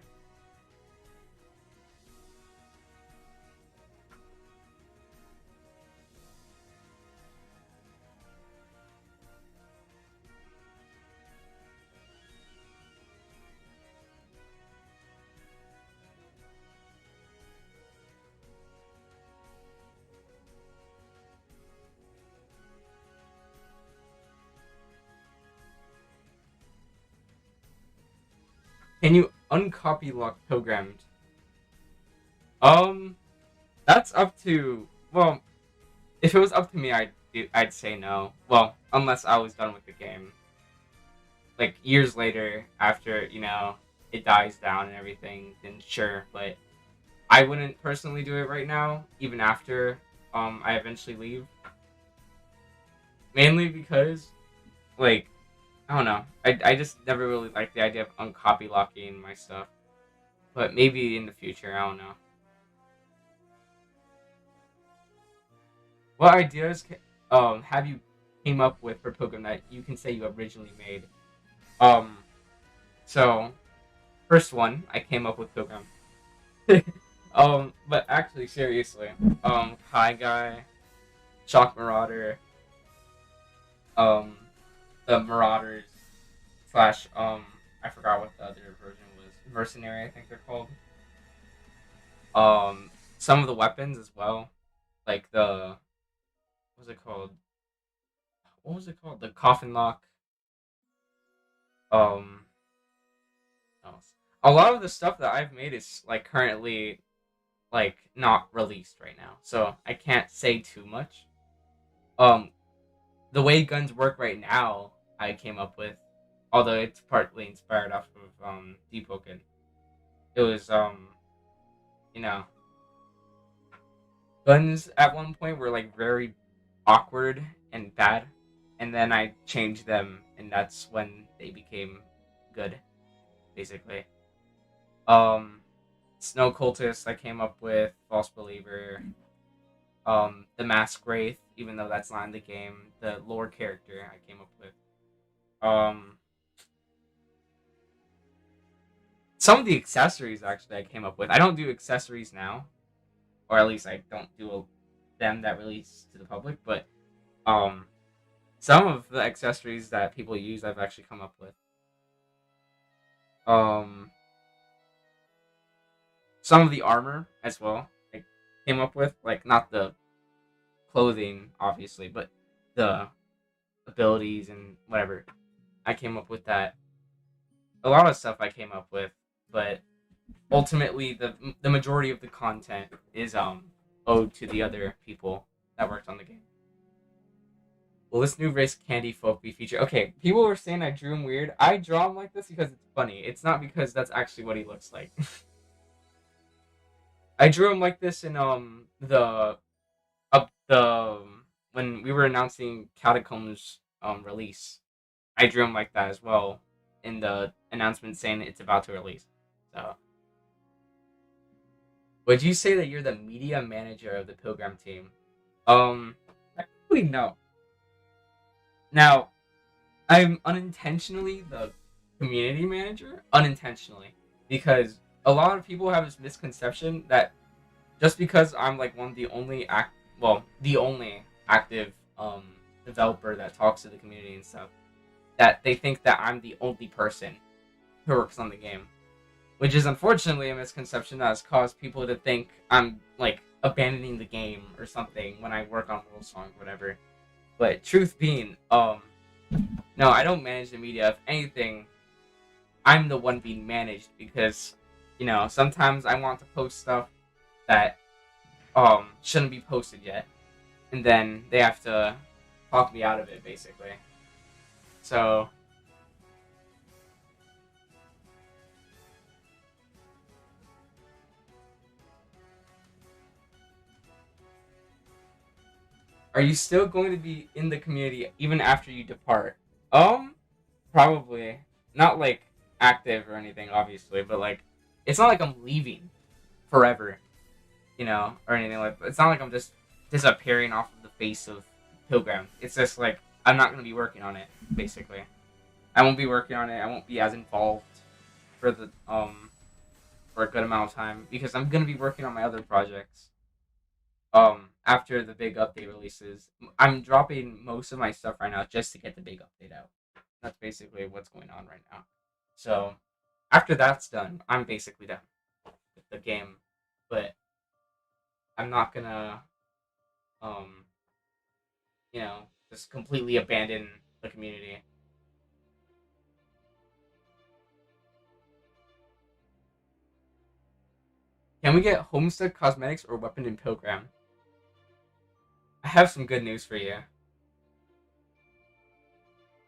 Can you uncopy lock Pilgrammed? Um, that's up to, well, if it was up to me, I'd say no. Well, unless I was done with the game, like years later, after it dies down and everything, then sure. But I wouldn't personally do it right now, even after I eventually leave. Mainly because, like, I don't know, I just never really liked the idea of uncopy locking my stuff. But maybe in the future, I don't know. What ideas have you came up with for Pilgrim that you can say you originally made. Um, so first one I came up with Pilgrim. But actually, seriously, Kai Guy, Shock Marauder, um, the Marauders slash I forgot what the other version was. Mercenary, I think they're called. Some of the weapons as well, like the what was it called? What was it called? The coffin lock. Um, what else? A lot of the stuff that I've made is like currently like not released right now, so I can't say too much. Um, the way guns work right now, I came up with, although it's partly inspired off of Deepoken. It was you know, guns at one point were like very awkward and bad, and then I changed them, and that's when they became good, basically. Um, Snow Cultist, I came up with False Believer. The Mask Wraith, even though that's not in the game, the lore character I came up with. Um, some of the accessories actually I came up with. I don't do accessories now, or at least I don't do them that release to the public. But um, some of the accessories that people use, I've actually come up with. Um, some of the armor as well, I came up with, like not the clothing, obviously, but the abilities and whatever. I came up with that. A lot of stuff I came up with, but ultimately the majority of the content is owed to the other people that worked on the game. Will this new race Candy Folk be featured? Okay, people were saying I drew him weird. I draw him like this because it's funny. It's not because that's actually what he looks like. I drew him like this in the when we were announcing Catacombs release. I drew him like that as well in the announcement saying it's about to release. So, would you say that you're the media manager of the Pilgrim team? Technically no. Now, I'm unintentionally the community manager, unintentionally, because a lot of people have this misconception that just because I'm like one of the only the only active developer that talks to the community and stuff, that they think that I'm the only person who works on the game, which is unfortunately a misconception that has caused people to think I'm like abandoning the game or something when I work on World Song, whatever. But truth being, no, I don't manage the media. If anything, I'm the one being managed because, sometimes I want to post stuff that shouldn't be posted yet, and then they have to talk me out of it, basically. So, are you still going to be in the community even after you depart? Um, Probably not like active or anything, obviously, but like it's not like I'm leaving forever, or anything like that. It's not like I'm just disappearing off of the face of Pilgrim. It's just like I'm not going to be working on it, basically. I won't be working on it. I won't be as involved for the for a good amount of time because I'm going to be working on my other projects. After the big update releases, I'm dropping most of my stuff right now just to get the big update out. That's basically what's going on right now. So after that's done, I'm basically done with the game. But I'm not gonna um just completely abandon the community. Can we get Homestead Cosmetics or Weapon in Pilgrim? I have some good news for you.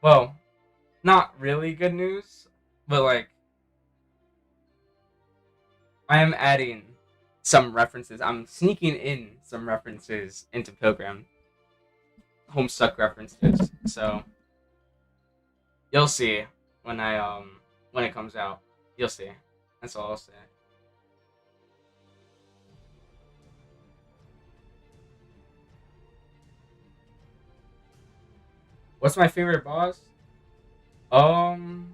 Well, not really good news, but like I am adding some references. I'm sneaking in some references into Pilgrim. Homestuck references. So you'll see when when it comes out. You'll see. That's all I'll say. What's my favorite boss? Um,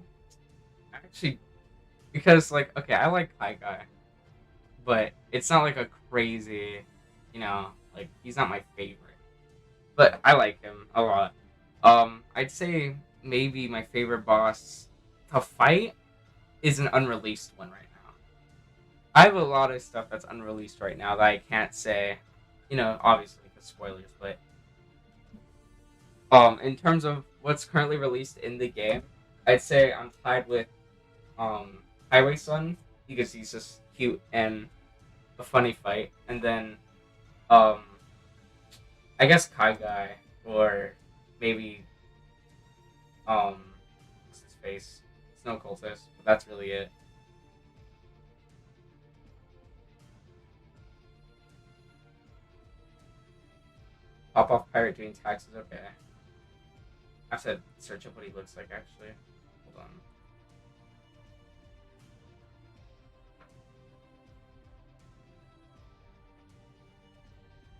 actually, because like, okay, I like Kai Guy, but it's not like a crazy, like he's not my favorite, but I like him a lot. I'd say maybe my favorite boss to fight is an unreleased one right now. I have a lot of stuff that's unreleased right now that I can't say, obviously because spoilers, but in terms of what's currently released in the game, I'd say I'm tied with Highway Sun because he's just cute and a funny fight, and then um I guess Kai Guy or maybe what's his face? Snow Cultist, but that's really it. Pop off pirate doing taxes, okay. I have to search up what he looks like actually. Hold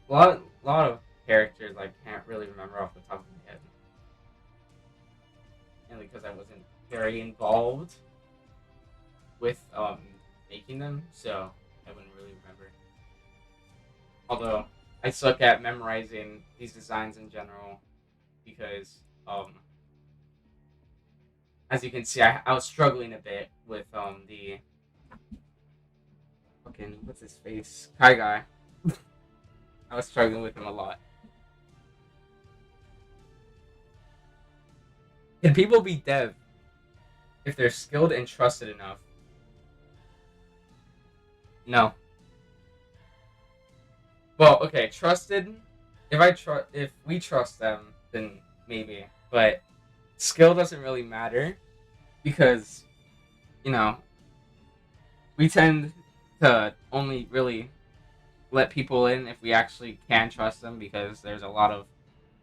on. A lot of characters I can't really remember off the top of my head. Mainly because I wasn't very involved with making them, so I wouldn't really remember. Although I suck at memorizing these designs in general because as you can see, I was struggling a bit with the fucking what's his face Kai Guy. I was struggling with him a lot. Can people be dev if they're skilled and trusted enough? No. Well, okay, trusted. If we trust them, then maybe. But skill doesn't really matter because you know we tend to only really let people in if we actually can trust them because there's a lot of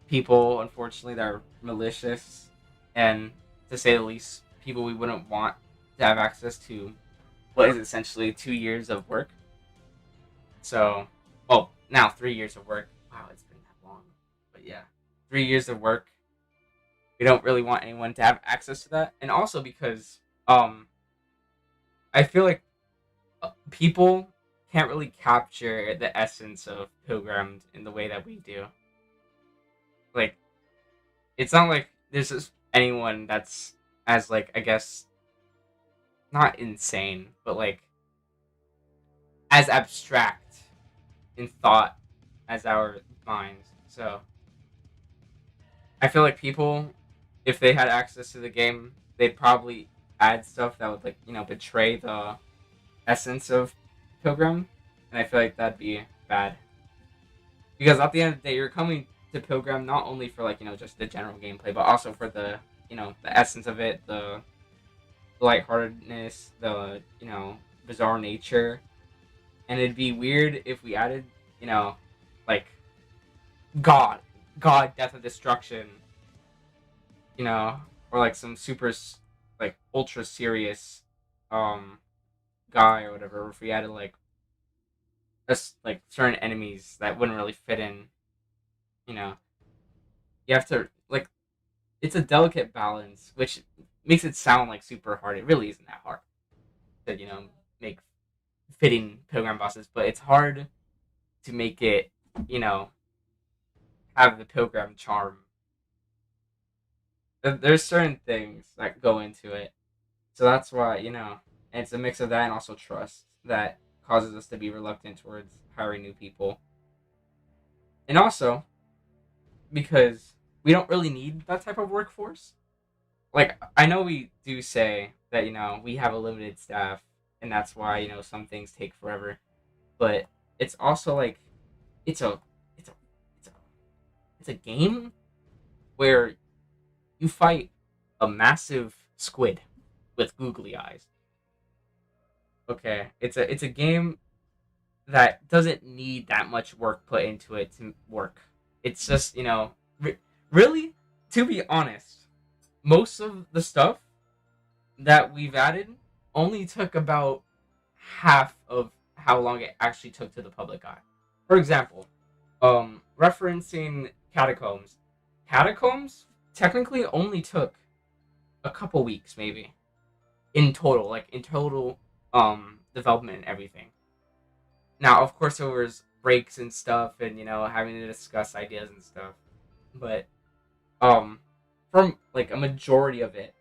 people, unfortunately, that are malicious and, to say the least, people we wouldn't want to have access to what is essentially 2 years of work. So, well, now 3 years of work. Wow, it's been that long. But yeah, 3 years of work. We don't really want anyone to have access to that, and also because I feel like people can't really capture the essence of Pilgrimmed in the way that we do. Like, it's not like there's just anyone that's as like I guess not insane, but like as abstract in thought as our minds. So I feel like people, if they had access to the game, they'd probably add stuff that would like betray the essence of Pilgrim, and I feel like that'd be bad because at the end of the day, you're coming to Pilgrim not only for like just the general gameplay, but also for the the essence of it, the lightheartedness, the bizarre nature, and it'd be weird if we added like God, God, death and destruction, or like some super like ultra serious um guy or whatever. Or if we added like like certain enemies that wouldn't really fit in, you know, you have to like it's a delicate balance, which makes it sound like super hard. It really isn't that hard to make fitting pilgrim bosses, but it's hard to make it you know have the pilgrim charm. There's certain things that go into it, so that's why it's a mix of that and also trust that causes us to be reluctant towards hiring new people, and also because we don't really need that type of workforce. Like I know we do say that we have a limited staff, and that's why some things take forever. But it's also like it's a it's a it's a it's a game where you fight a massive squid with googly eyes. Okay, it's a game that doesn't need that much work put into it to work. It's just really, to be honest, most of the stuff that we've added only took about half of how long it actually took to the public eye. For example, referencing catacombs. Catacombs technically only took a couple weeks, maybe in total, like in total, development and everything. Now, of course, there was breaks and stuff, and having to discuss ideas and stuff. But um, from like a majority of it,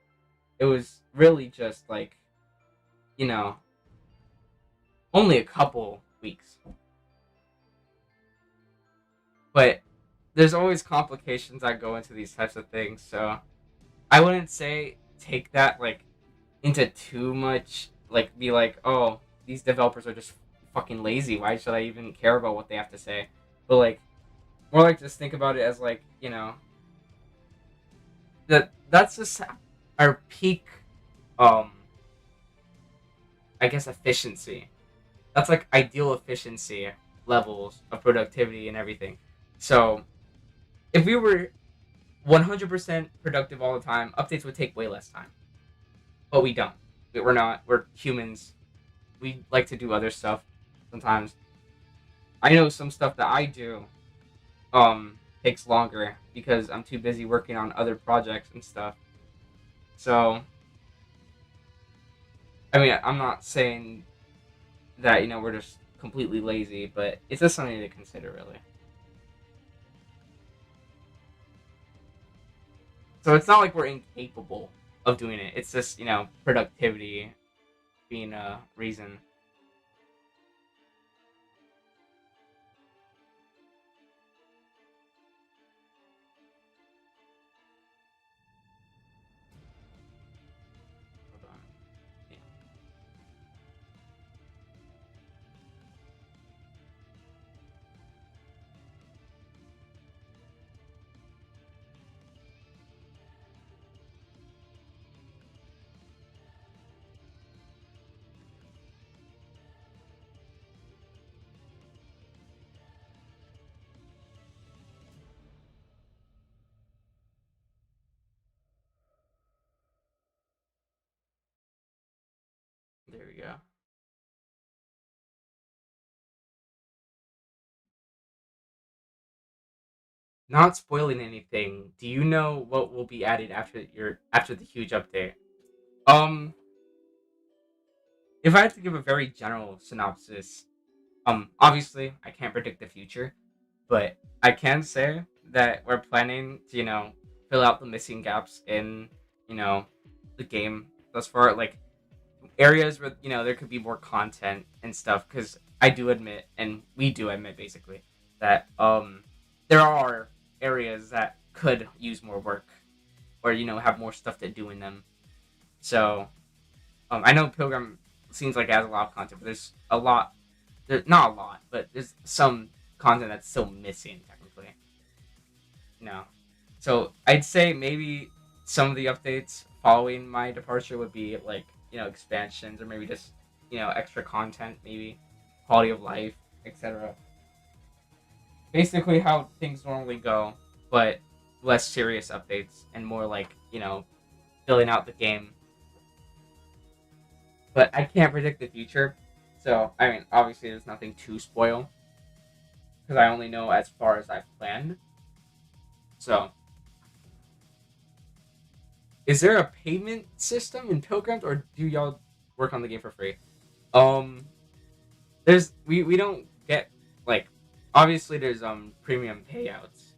it was really just like you know only a couple weeks. But there's always complications that go into these types of things, so I wouldn't say take that like into too much. Like, be like, oh, these developers are just fucking lazy. Why should I even care about what they have to say? But like, more like just think about it as like that's just our peak, um, I guess efficiency. That's like ideal efficiency levels of productivity and everything. So if we were 100% productive all the time, updates would take way less time. But we don't. We're not. We're humans. We like to do other stuff sometimes. I know some stuff that I do takes longer because I'm too busy working on other projects and stuff. So I mean, I'm not saying that we're just completely lazy, but it's just something to consider, really. So it's not like we're incapable of doing it. It's just productivity being a reason. Hold on. Yeah, there we go. Not spoiling anything. Do you know what will be added after the huge update? Um, if I had to give a very general synopsis, obviously I can't predict the future, but I can say that we're planning to, fill out the missing gaps in, you know, the game thus far. Like areas where there could be more content and stuff. Because I do admit, and we do admit basically, that there are areas that could use more work, or have more stuff to do in them. So I know Pilgrim seems like it has a lot of content, but there's a lot. There's not a lot, but there's some content that's still missing technically. No. So I'd say maybe some of the updates following my departure would be like, expansions, or maybe just, extra content, maybe quality of life, etc. Basically how things normally go, but less serious updates and more like, filling out the game. But I can't predict the future. So, I mean, obviously there's nothing to spoil because I only know as far as I've planned. So, is there a payment system in Pilgrims, or do y'all work on the game for free? Um, there's we don't get like, obviously there's premium payouts.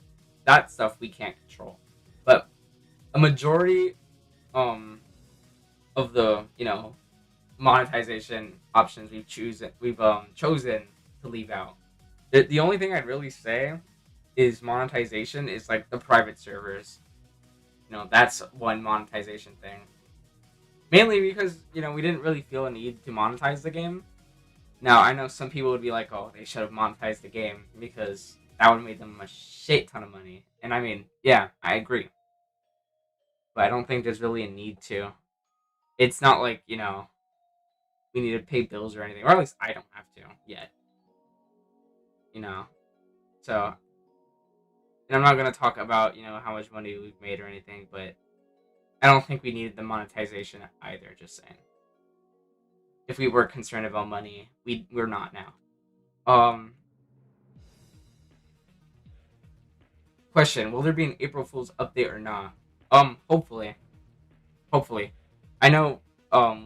That stuff we can't control, but a majority um of the monetization options we've chosen to leave out. The only thing I'd really say is monetization is like the private servers. That's one monetization thing. Mainly because, we didn't really feel a need to monetize the game. Now, I know some people would be like, oh, they should have monetized the game because that would have made them a shit ton of money. And I mean, yeah, I agree. But I don't think there's really a need to. It's not like, we need to pay bills or anything. Or at least I don't have to yet. You know? So, and I'm not going to talk about, how much money we've made or anything, but I don't think we needed the monetization either, just saying. If we were concerned about money, we're not now. Um, Question: will there be an April Fool's update or not? Hopefully, hopefully, I know.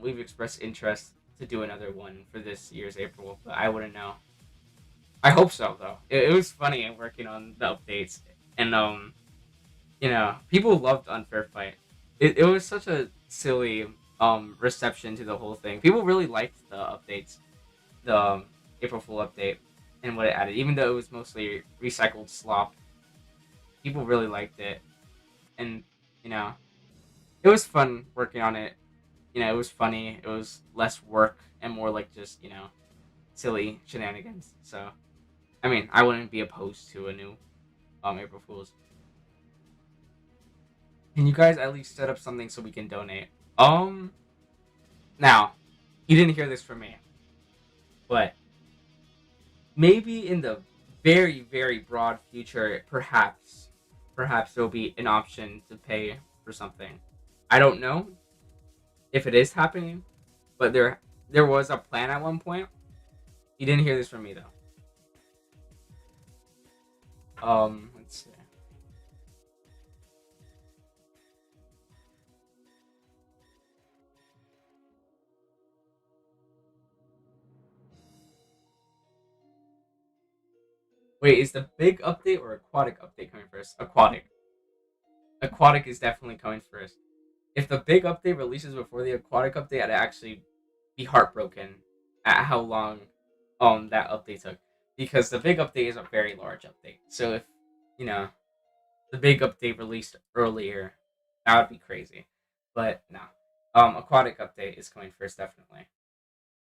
We've expressed interest to do another one for this year's April, but I wouldn't know. I hope so though. It was funny working on the updates, and people loved Unfair Fight. It was such a silly reception to the whole thing. People really liked the updates, the April Fool update, and what it added. Even though it was mostly recycled slop, people really liked it, and you know, it was fun working on it. It was funny. It was less work and more like just silly shenanigans. So I mean, I wouldn't be opposed to a new April Fools. Can you guys at least set up something so we can donate? Now, you didn't hear this from me, but maybe in the very, very broad future, perhaps there'll be an option to pay for something. I don't know if it is happening, but there was a plan at one point. You didn't hear this from me though. Let's see. Wait, is the big update or aquatic update coming first? Aquatic. Aquatic is definitely coming first. If the big update releases before the aquatic update, I'd actually be heartbroken at how long that update took. Because the big update is a very large update. So if you know the big update released earlier, that would be crazy. But no. Aquatic update is coming first definitely.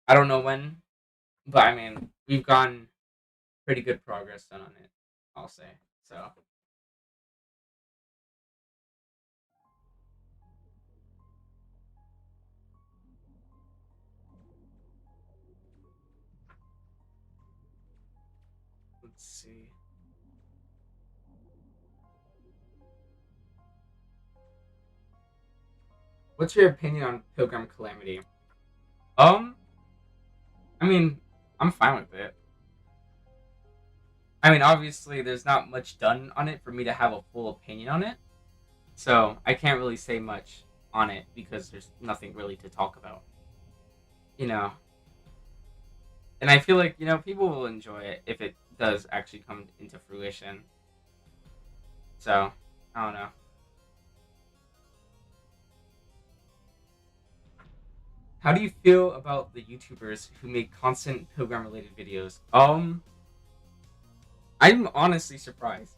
I don't know when, but I mean we've gotten pretty good progress done on it, I'll say. So let's see. What's your opinion on Pilgrim Calamity? Um, I mean, I'm fine with it. I mean, obviously, there's not much done on it for me to have a full opinion on it, so I can't really say much on it because there's nothing really to talk about. You know, and I feel like people will enjoy it if it does actually come into fruition. So I don't know. How do you feel about the YouTubers who make constant Pilgrim related videos? I'm honestly surprised.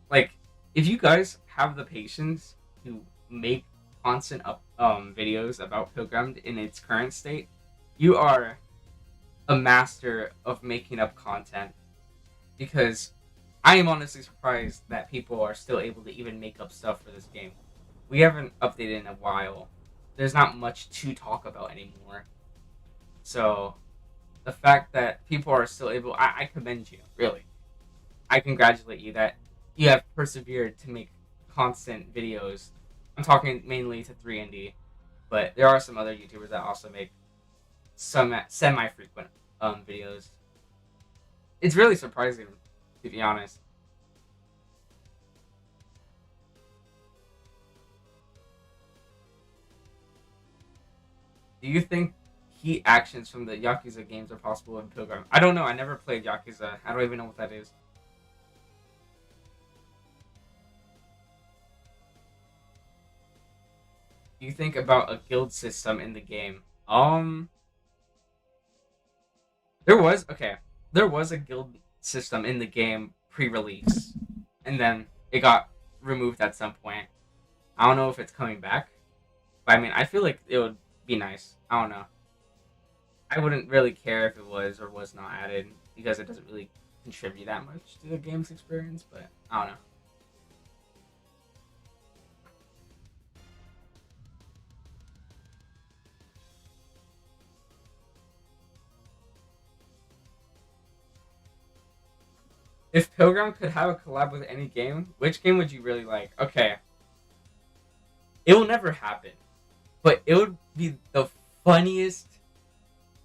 Like, if you guys have the patience to make constant videos about Pilgrimmed in its current state, you are a master of making up content. Because I am honestly surprised that people are still able to even make up stuff for this game. We haven't updated in a while. There's not much to talk about anymore. So the fact that people are still able, I commend you, really. I congratulate you that you have persevered to make constant videos. I'm talking mainly to 3ND, but there are some other YouTubers that also make some semi-frequent videos. It's really surprising, to be honest. Do you think heat actions from the Yakuza games are possible in Pilgrim? I don't know. I never played Yakuza. I don't even know what that is. Do you think about a guild system in the game? There was okay. There was a guild system in the game pre-release, and then it got removed at some point. I don't know if it's coming back, but I mean, I feel like it would be nice. I don't know. I wouldn't really care if it was or was not added because it doesn't really contribute that much to the game's experience. But I don't know. If Pilgrim could have a collab with any game, which game would you really like? Okay, it will never happen, but it would be the funniest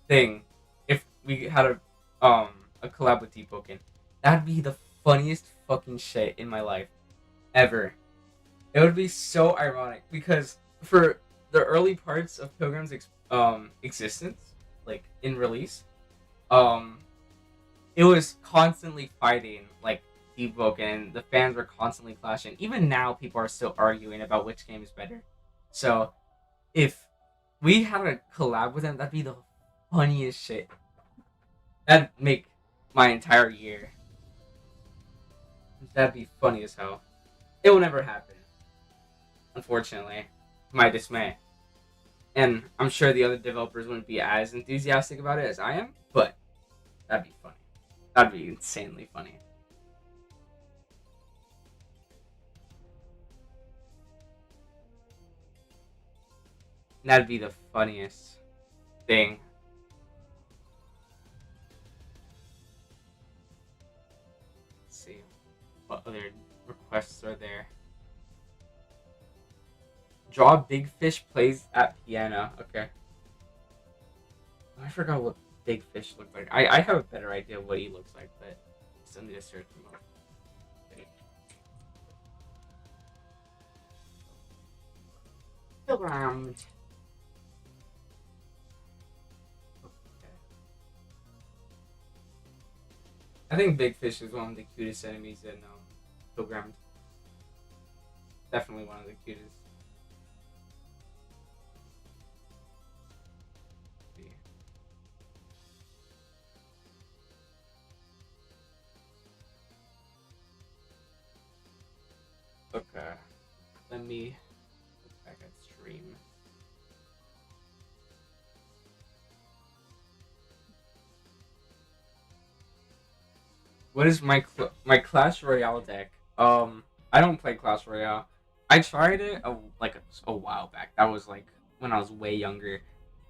thing if we had a collab with Deep That'd be the funniest fucking shit in my life ever. It would be so ironic because for the early parts of Pilgrim's existence, like in release, um, it was constantly fighting like Deep and the fans were constantly clashing. Even now, people are still arguing about which game is better. So if we had a collab with them, that'd be the funniest shit. That'd make my entire year. That'd be funny as hell. It will never happen, unfortunately, to my dismay. And I'm sure the other developers wouldn't be as enthusiastic about it as I am, but that'd be funny. That'd be insanely funny. That'd be the funniest thing. Let's see what other requests are there. Draw big fish plays at piano. Okay. I forgot what big fish looked like. I have a better idea of what he looks like, but I still need to search him up. Pilgrammed. Okay. I think Big Fish is one of the cutest enemies in Pilgrimmed. Definitely one of the cutest. Okay. Let me look back at stream. What is my Clash Royale deck? I don't play Clash Royale. I tried it a while back. That was like when I was way younger,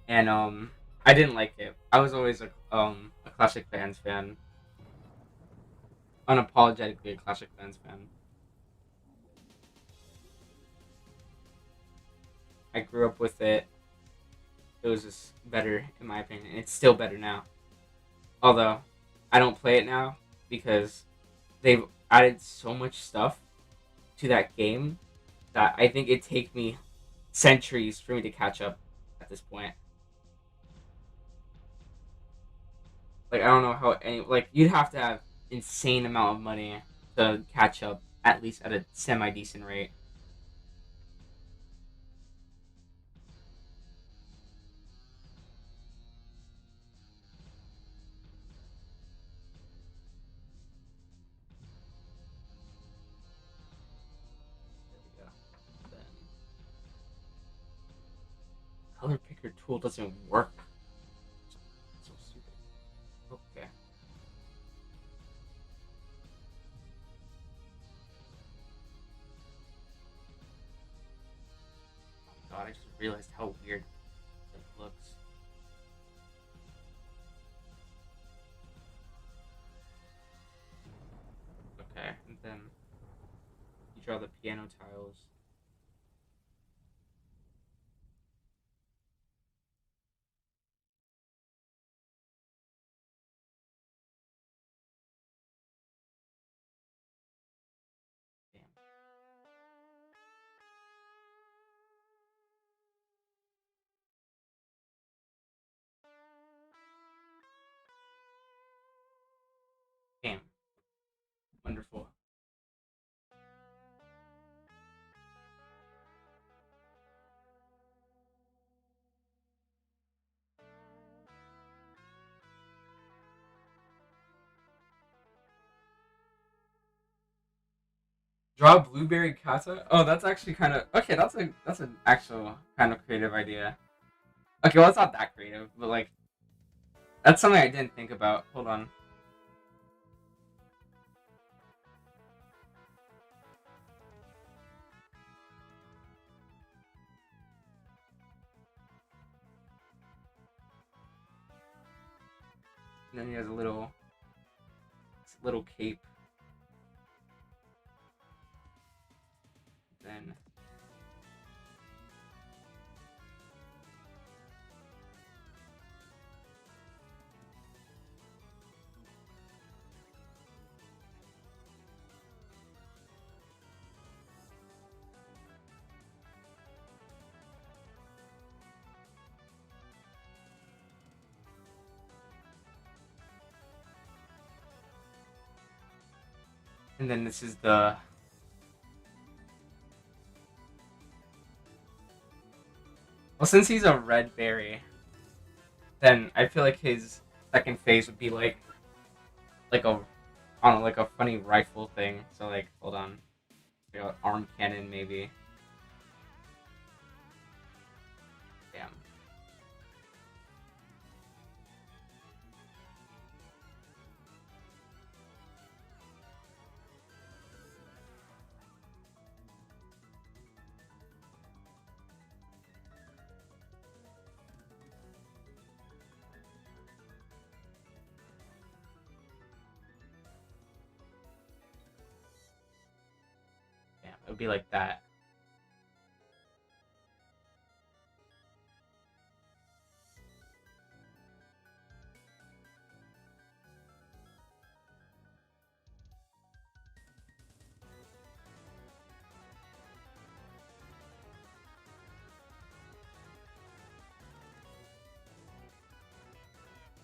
and I didn't like it. I was always a Clash of Clans fan, unapologetically a Clash of Clans fan. I grew up with it. It was just better in my opinion. It's still better now. Although I don't play it now because they've added so much stuff to that game that I think it'd take me centuries for me to catch up at this point. Like I don't know how any like you'd have to have insane amount of money to catch up at least at a semi decent rate. There we go. Then color picker tool doesn't work. So stupid. Okay. Oh god, I just realized how weird it looks. Okay, and then you draw the piano tiles. Damn. Damn. Wonderful. Draw blueberry kata. Oh, that's actually kind of okay. That's an actual kind of creative idea. Okay, well, it's not that creative, but like that's something I didn't think about. Hold on. And then he has a little cape. Then And then this is the... Well, since he's a red berry, then I feel like his second phase would be like a I don't know, like a funny rifle thing. So like, hold on, arm cannon maybe. Damn. Damn, it would be like that.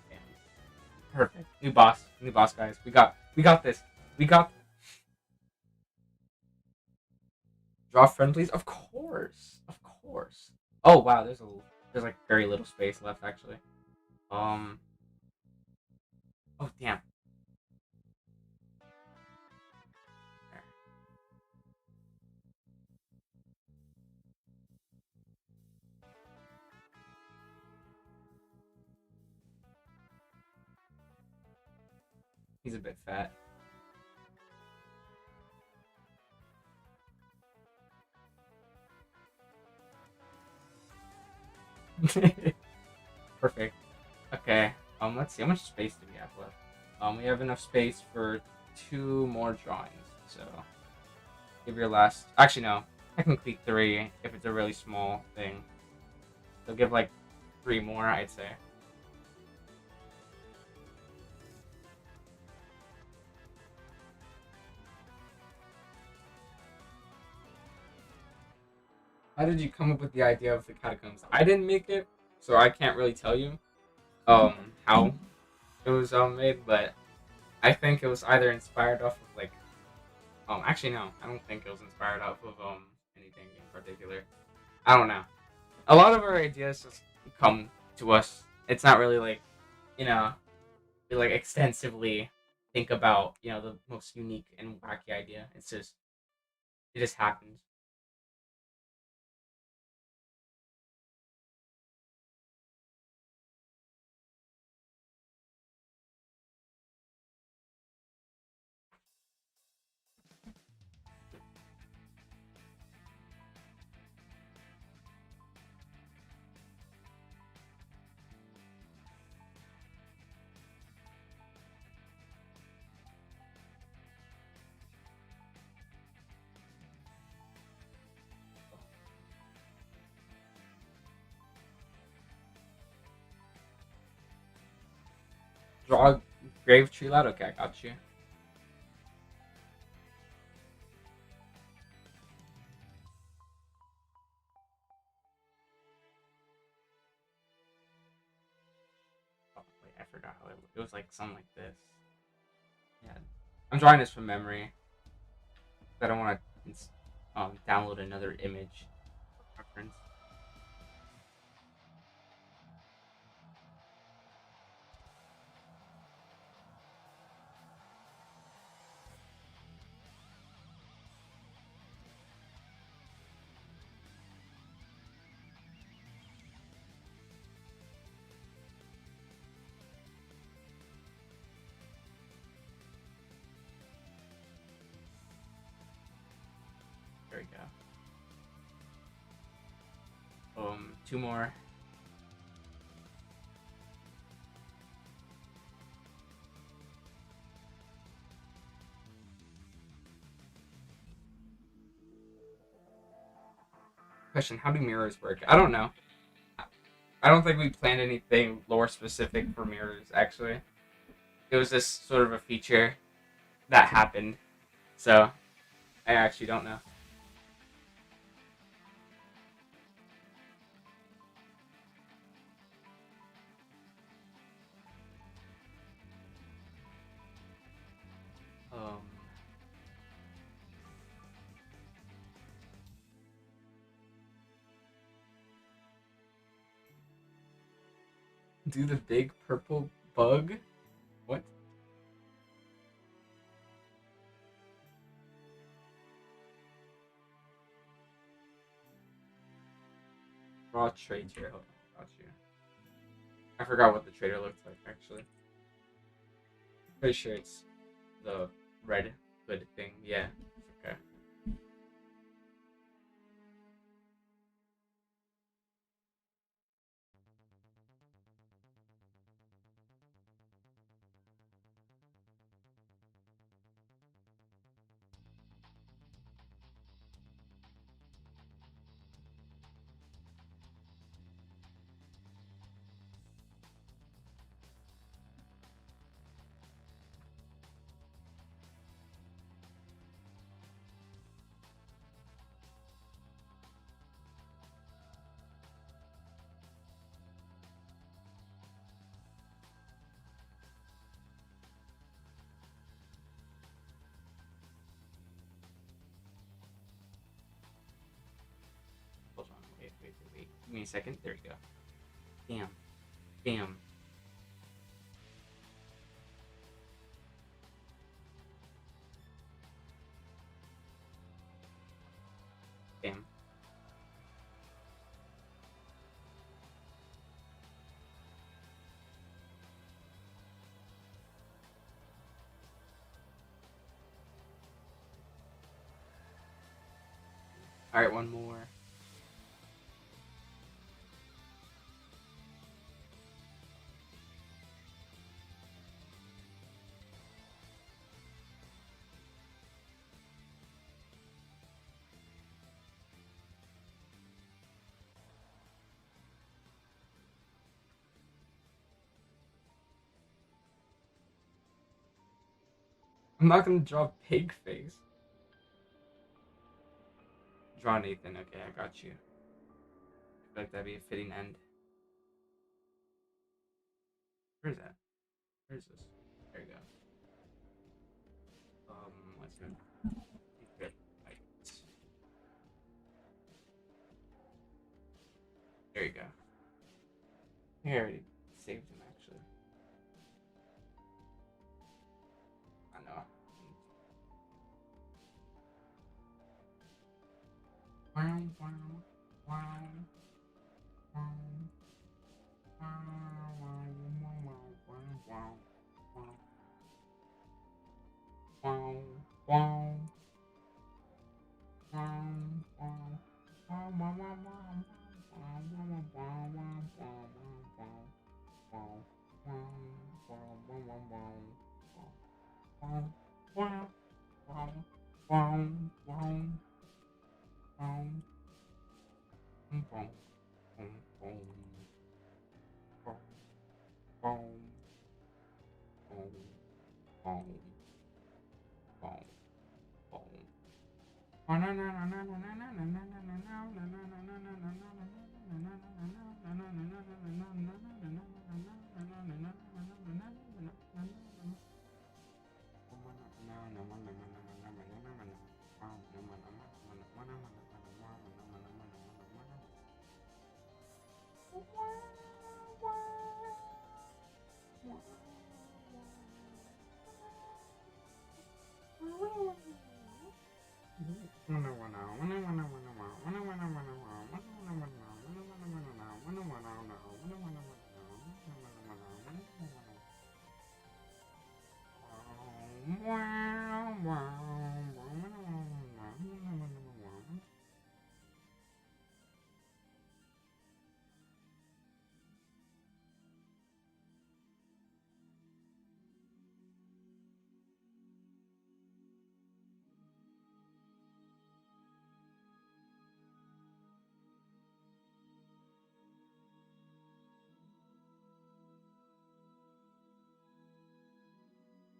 Damn. Perfect. New boss, guys. We got this. We got draw friendlies. Of course. Oh wow, there's like very little space left actually. Um. Oh damn. There. He's a bit fat. Perfect. Okay. Let's see. How much space do we have left? We have enough space for two more drawings. So, give your last. Actually, no. Technically three if it's a really small thing. So give like three more, I'd say. How did you come up with the idea of the catacombs? I didn't make it, so I can't really tell you how it was made, but I think it was either inspired off of like actually no, I don't think it was inspired off of anything in particular. I don't know. A lot of our ideas just come to us. It's not really like, you know, we like extensively think about, the most unique and wacky idea. It just happens. Draw a grave tree loud. Okay, I got you. Oh, wait, I forgot how it was like something like this. Yeah, I'm drawing this from memory. I don't want to download another image reference. There we go. Two more. Question: how do mirrors work? I don't know. I don't think we planned anything lore specific for mirrors. Actually, it was just sort of a feature that happened. So I actually don't know. Um, Do the big purple bug? What? Raw trade here. Hold on, got you. I forgot what the trader looked like actually. Pretty sure it's the red hood thing. Yeah. Okay. Hold on. Wait. Give me a second. There we go. Damn. Damn. Damn. Alright, one more. I'm not gonna draw pig face. Draw Nathan. Okay, I got you. I feel like that'd be a fitting end. Where is that? Where is this? There you go. Let's go. Good. Right. There you go. I think I already saved him actually. I know. Wow, wow, wow, wow, wow, wow, wow, wow, wow,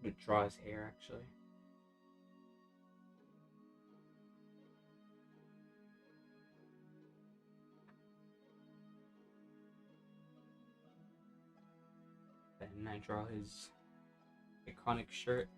To draw his hair actually. Then I draw his iconic shirt.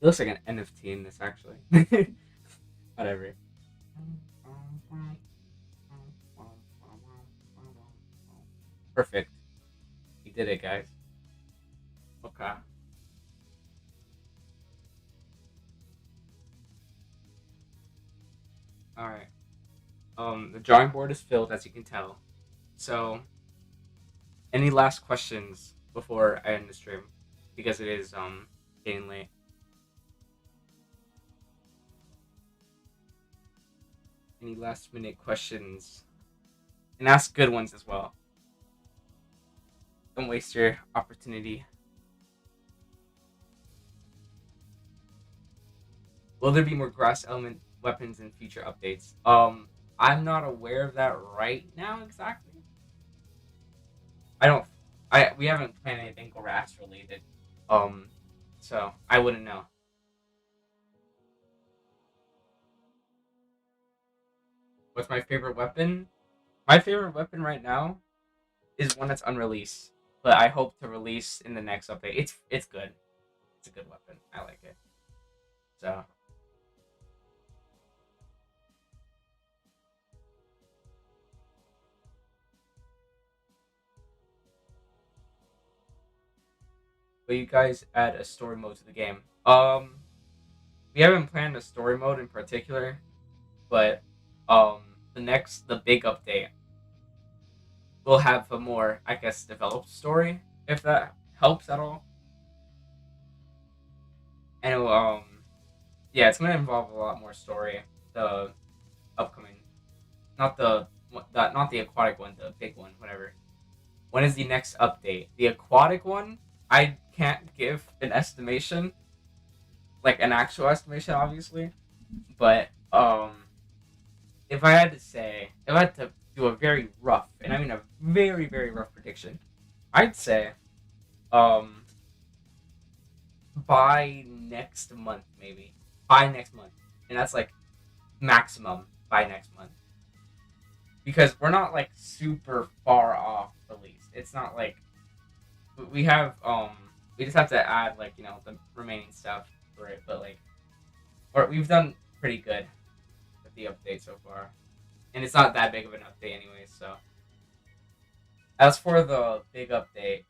It looks like an NFT in this, actually. Whatever. Perfect. We did it, guys. Okay. All right. The drawing board is filled, as you can tell. So, any last questions before I end the stream? Because it is getting late. Any last minute questions? And ask good ones as well. Don't waste your opportunity. Will there be more grass element weapons in future updates? I'm not aware of that right now exactly. I don't. We haven't planned anything grass related. Um, so I wouldn't know. What's my favorite weapon? My favorite weapon right now is one that's unreleased, but I hope to release in the next update. It's good. It's a good weapon. I like it. So. Will you guys add a story mode to the game? We haven't planned a story mode in particular, but the big update will have a more, I guess, developed story, if that helps at all. And yeah, it's gonna involve a lot more story. The upcoming, not the not the aquatic one, the big one, whatever. When is the next update? The aquatic one, I can't give an estimation, like an actual estimation, obviously. But if I had to say, if I had to do a very rough, and I mean a very very rough prediction, I'd say um by next month, maybe by next month, and that's like maximum by next month, because we're not like super far off release. It's not like we have we just have to add, like, the remaining stuff for it, but like, or we've done pretty good with the update so far, and it's not that big of an update anyway. So as for the big update,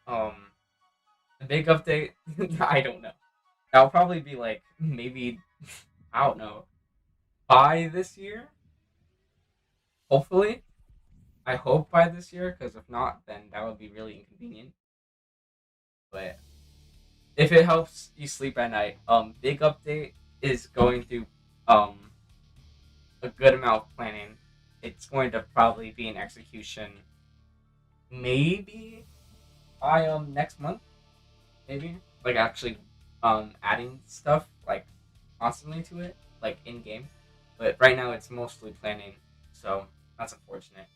um the big update, I don't know. That'll probably be like, maybe, I don't know, by this year, hopefully. I hope by this year, because if not, then that would be really inconvenient. But if it helps you sleep at night, big update is going through a good amount of planning. It's going to probably be in execution maybe by next month, maybe, like, actually adding stuff like constantly to it, like in game. But right now it's mostly planning, so that's unfortunate.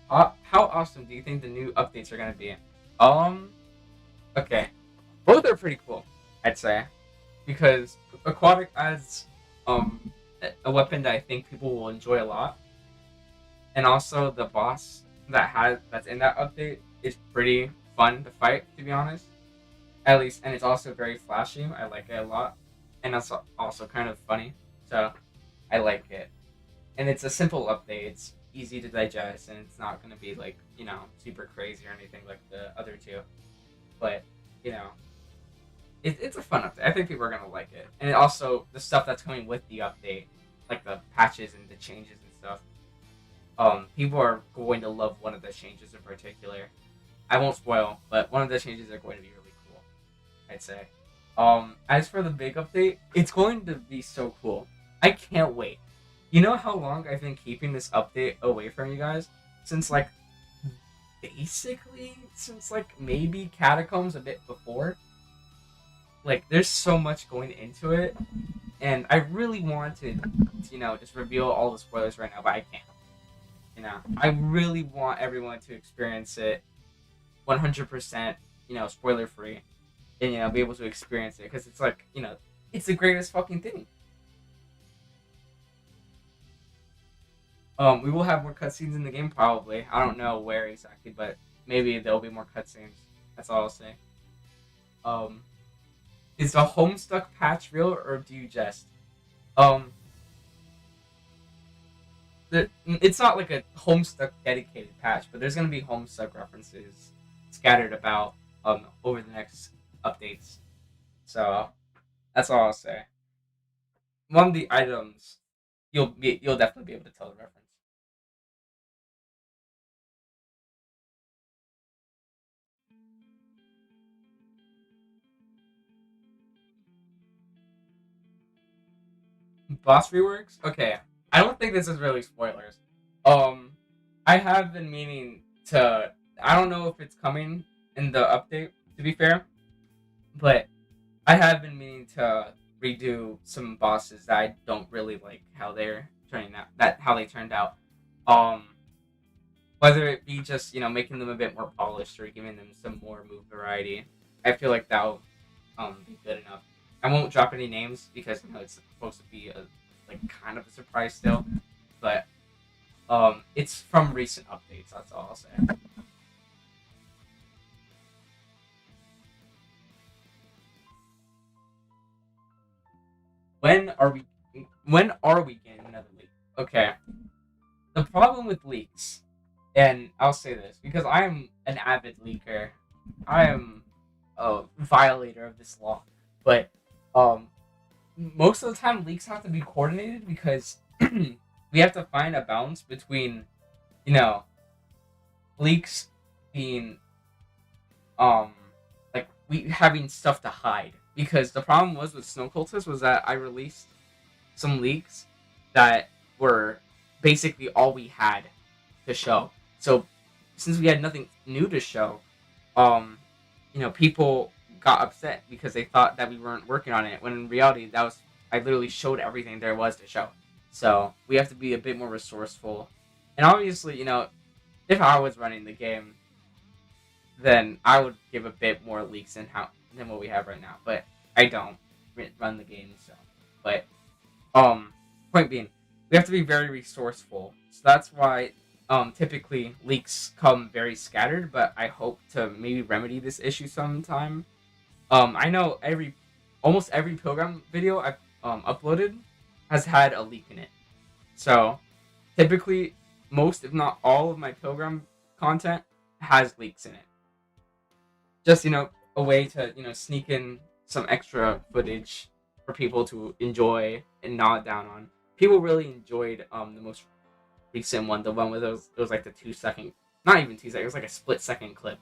How awesome do you think the new updates are gonna be? Um, okay, both are pretty cool, I'd say, because aquatic adds a weapon that I think people will enjoy a lot, and also the boss that's in that update is pretty fun to fight, to be honest. At least, and it's also very flashy. I like it a lot, and that's also kind of funny. So I like it, and it's a simple update. It's easy to digest, and it's not going to be like, super crazy or anything like the other two. But you know, it's a fun update. I think people are going to like it, and also the stuff that's coming with the update, like the patches and the changes and stuff. People are going to love one of the changes in particular. I won't spoil, but one of the changes are going to be really cool, I'd say. As for the big update, it's going to be so cool. I can't wait. You know how long I've been keeping this update away from you guys? Since like basically since like maybe Catacombs a bit before. Like there's so much going into it, and I really wanted to, just reveal all the spoilers right now, but I can't. I really want everyone to experience it 100%, spoiler free, and be able to experience it because it's like, it's the greatest fucking thing. We will have more cutscenes in the game probably. I don't know where exactly, but maybe there'll be more cutscenes. That's all I'll say. Um, is the Homestuck patch real or do you jest? Um, it's not like a Homestuck dedicated patch, but there's gonna be Homestuck references scattered about over the next updates. So that's all I'll say. One of the items you'll definitely be able to tell the reference. Boss reworks? Okay. I don't think this is really spoilers. Um I have been meaning to I don't know if it's coming in the update, to be fair, but I have been meaning to redo some bosses that I don't really like how they're turning out how they turned out. Um Whether it be just, making them a bit more polished or giving them some more move variety. I feel like that'll be good enough. I won't drop any names because it's supposed to be a like kind of a surprise still, but it's from recent updates. That's all I'll say. When are we? When are we getting another leak? Okay. The problem with leaks, and I'll say this because I am an avid leaker. I am a violator of this law, but um, most of the time leaks have to be coordinated because we have to find a balance between you know leaks being um like we having stuff to hide because the problem was with Snow Cultist was that I released some leaks that were basically all we had to show. So since we had nothing new to show, um, people got upset because they thought that we weren't working on it. When in reality, that was I literally showed everything there was to show. So we have to be a bit more resourceful. And obviously, if I was running the game, then I would give a bit more leaks than what we have right now. But I don't run the game, so. But um, point being, we have to be very resourceful. So that's why typically leaks come very scattered. But I hope to maybe remedy this issue sometime. I know almost every Pilgrim video I've uploaded has had a leak in it. So typically, most if not all of my Pilgrim content has leaks in it. Just a way to sneak in some extra footage for people to enjoy and nod down on. People really enjoyed the most recent one, the one where it was like the 2 second, not even 2 seconds, it was like a split-second clip,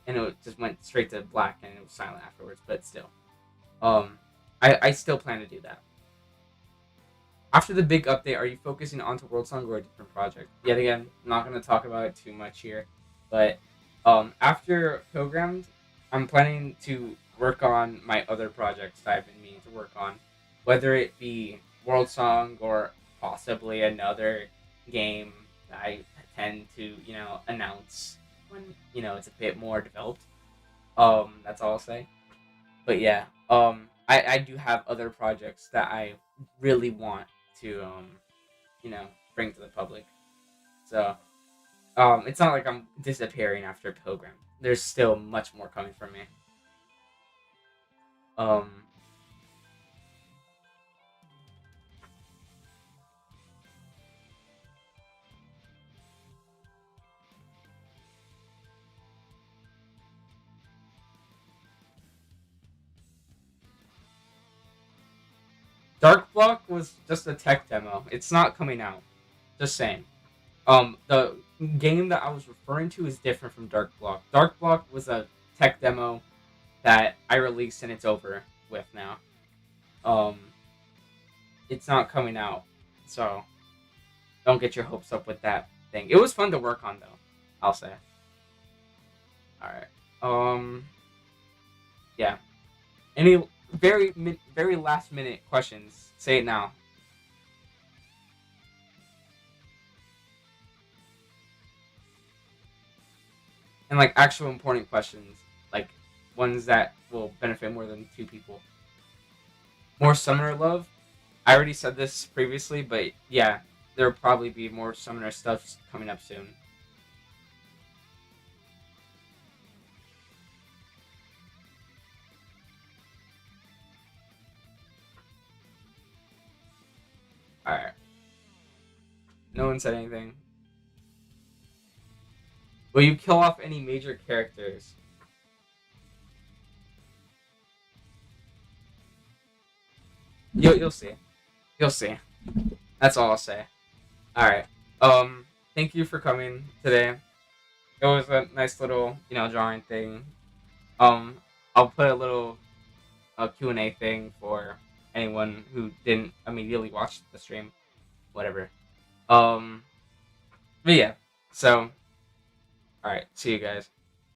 and it just went straight to black and it was silent afterwards. But still, I still plan to do that. After the big update, are you focusing onto World Song or a different project? Yet again, I'm not going to talk about it too much here, but after Pilgrimmed, I'm planning to work on my other projects that I've been meaning to work on, whether it be World Song or possibly another game that I tend to, announce when, it's a bit more developed. That's all I'll say. But yeah, I do have other projects that I really want to, bring to the public. So, it's not like I'm disappearing after Pilgrim. There's still much more coming from me. Um, Dark Block was just a tech demo. It's not coming out. Just saying. The game that I was referring to is different from Dark Block. Dark Block was a tech demo that I released and it's over with now. Um, it's not coming out, so don't get your hopes up with that thing. It was fun to work on though. I'll say. All right. Yeah. Any very last minute questions? Say it now. And like actual important questions, like ones that will benefit more than two people. More summoner love. I already said this previously, but yeah, there'll probably be more summoner stuff coming up soon. All right. No one said anything. Will you kill off any major characters? You'll see. You'll see. That's all I'll say. All right. Thank you for coming today. It was a nice little, drawing thing. Um, I'll put a little Q&A thing for anyone who didn't immediately watch the stream. Whatever. Um, but yeah. So, all right. See you guys.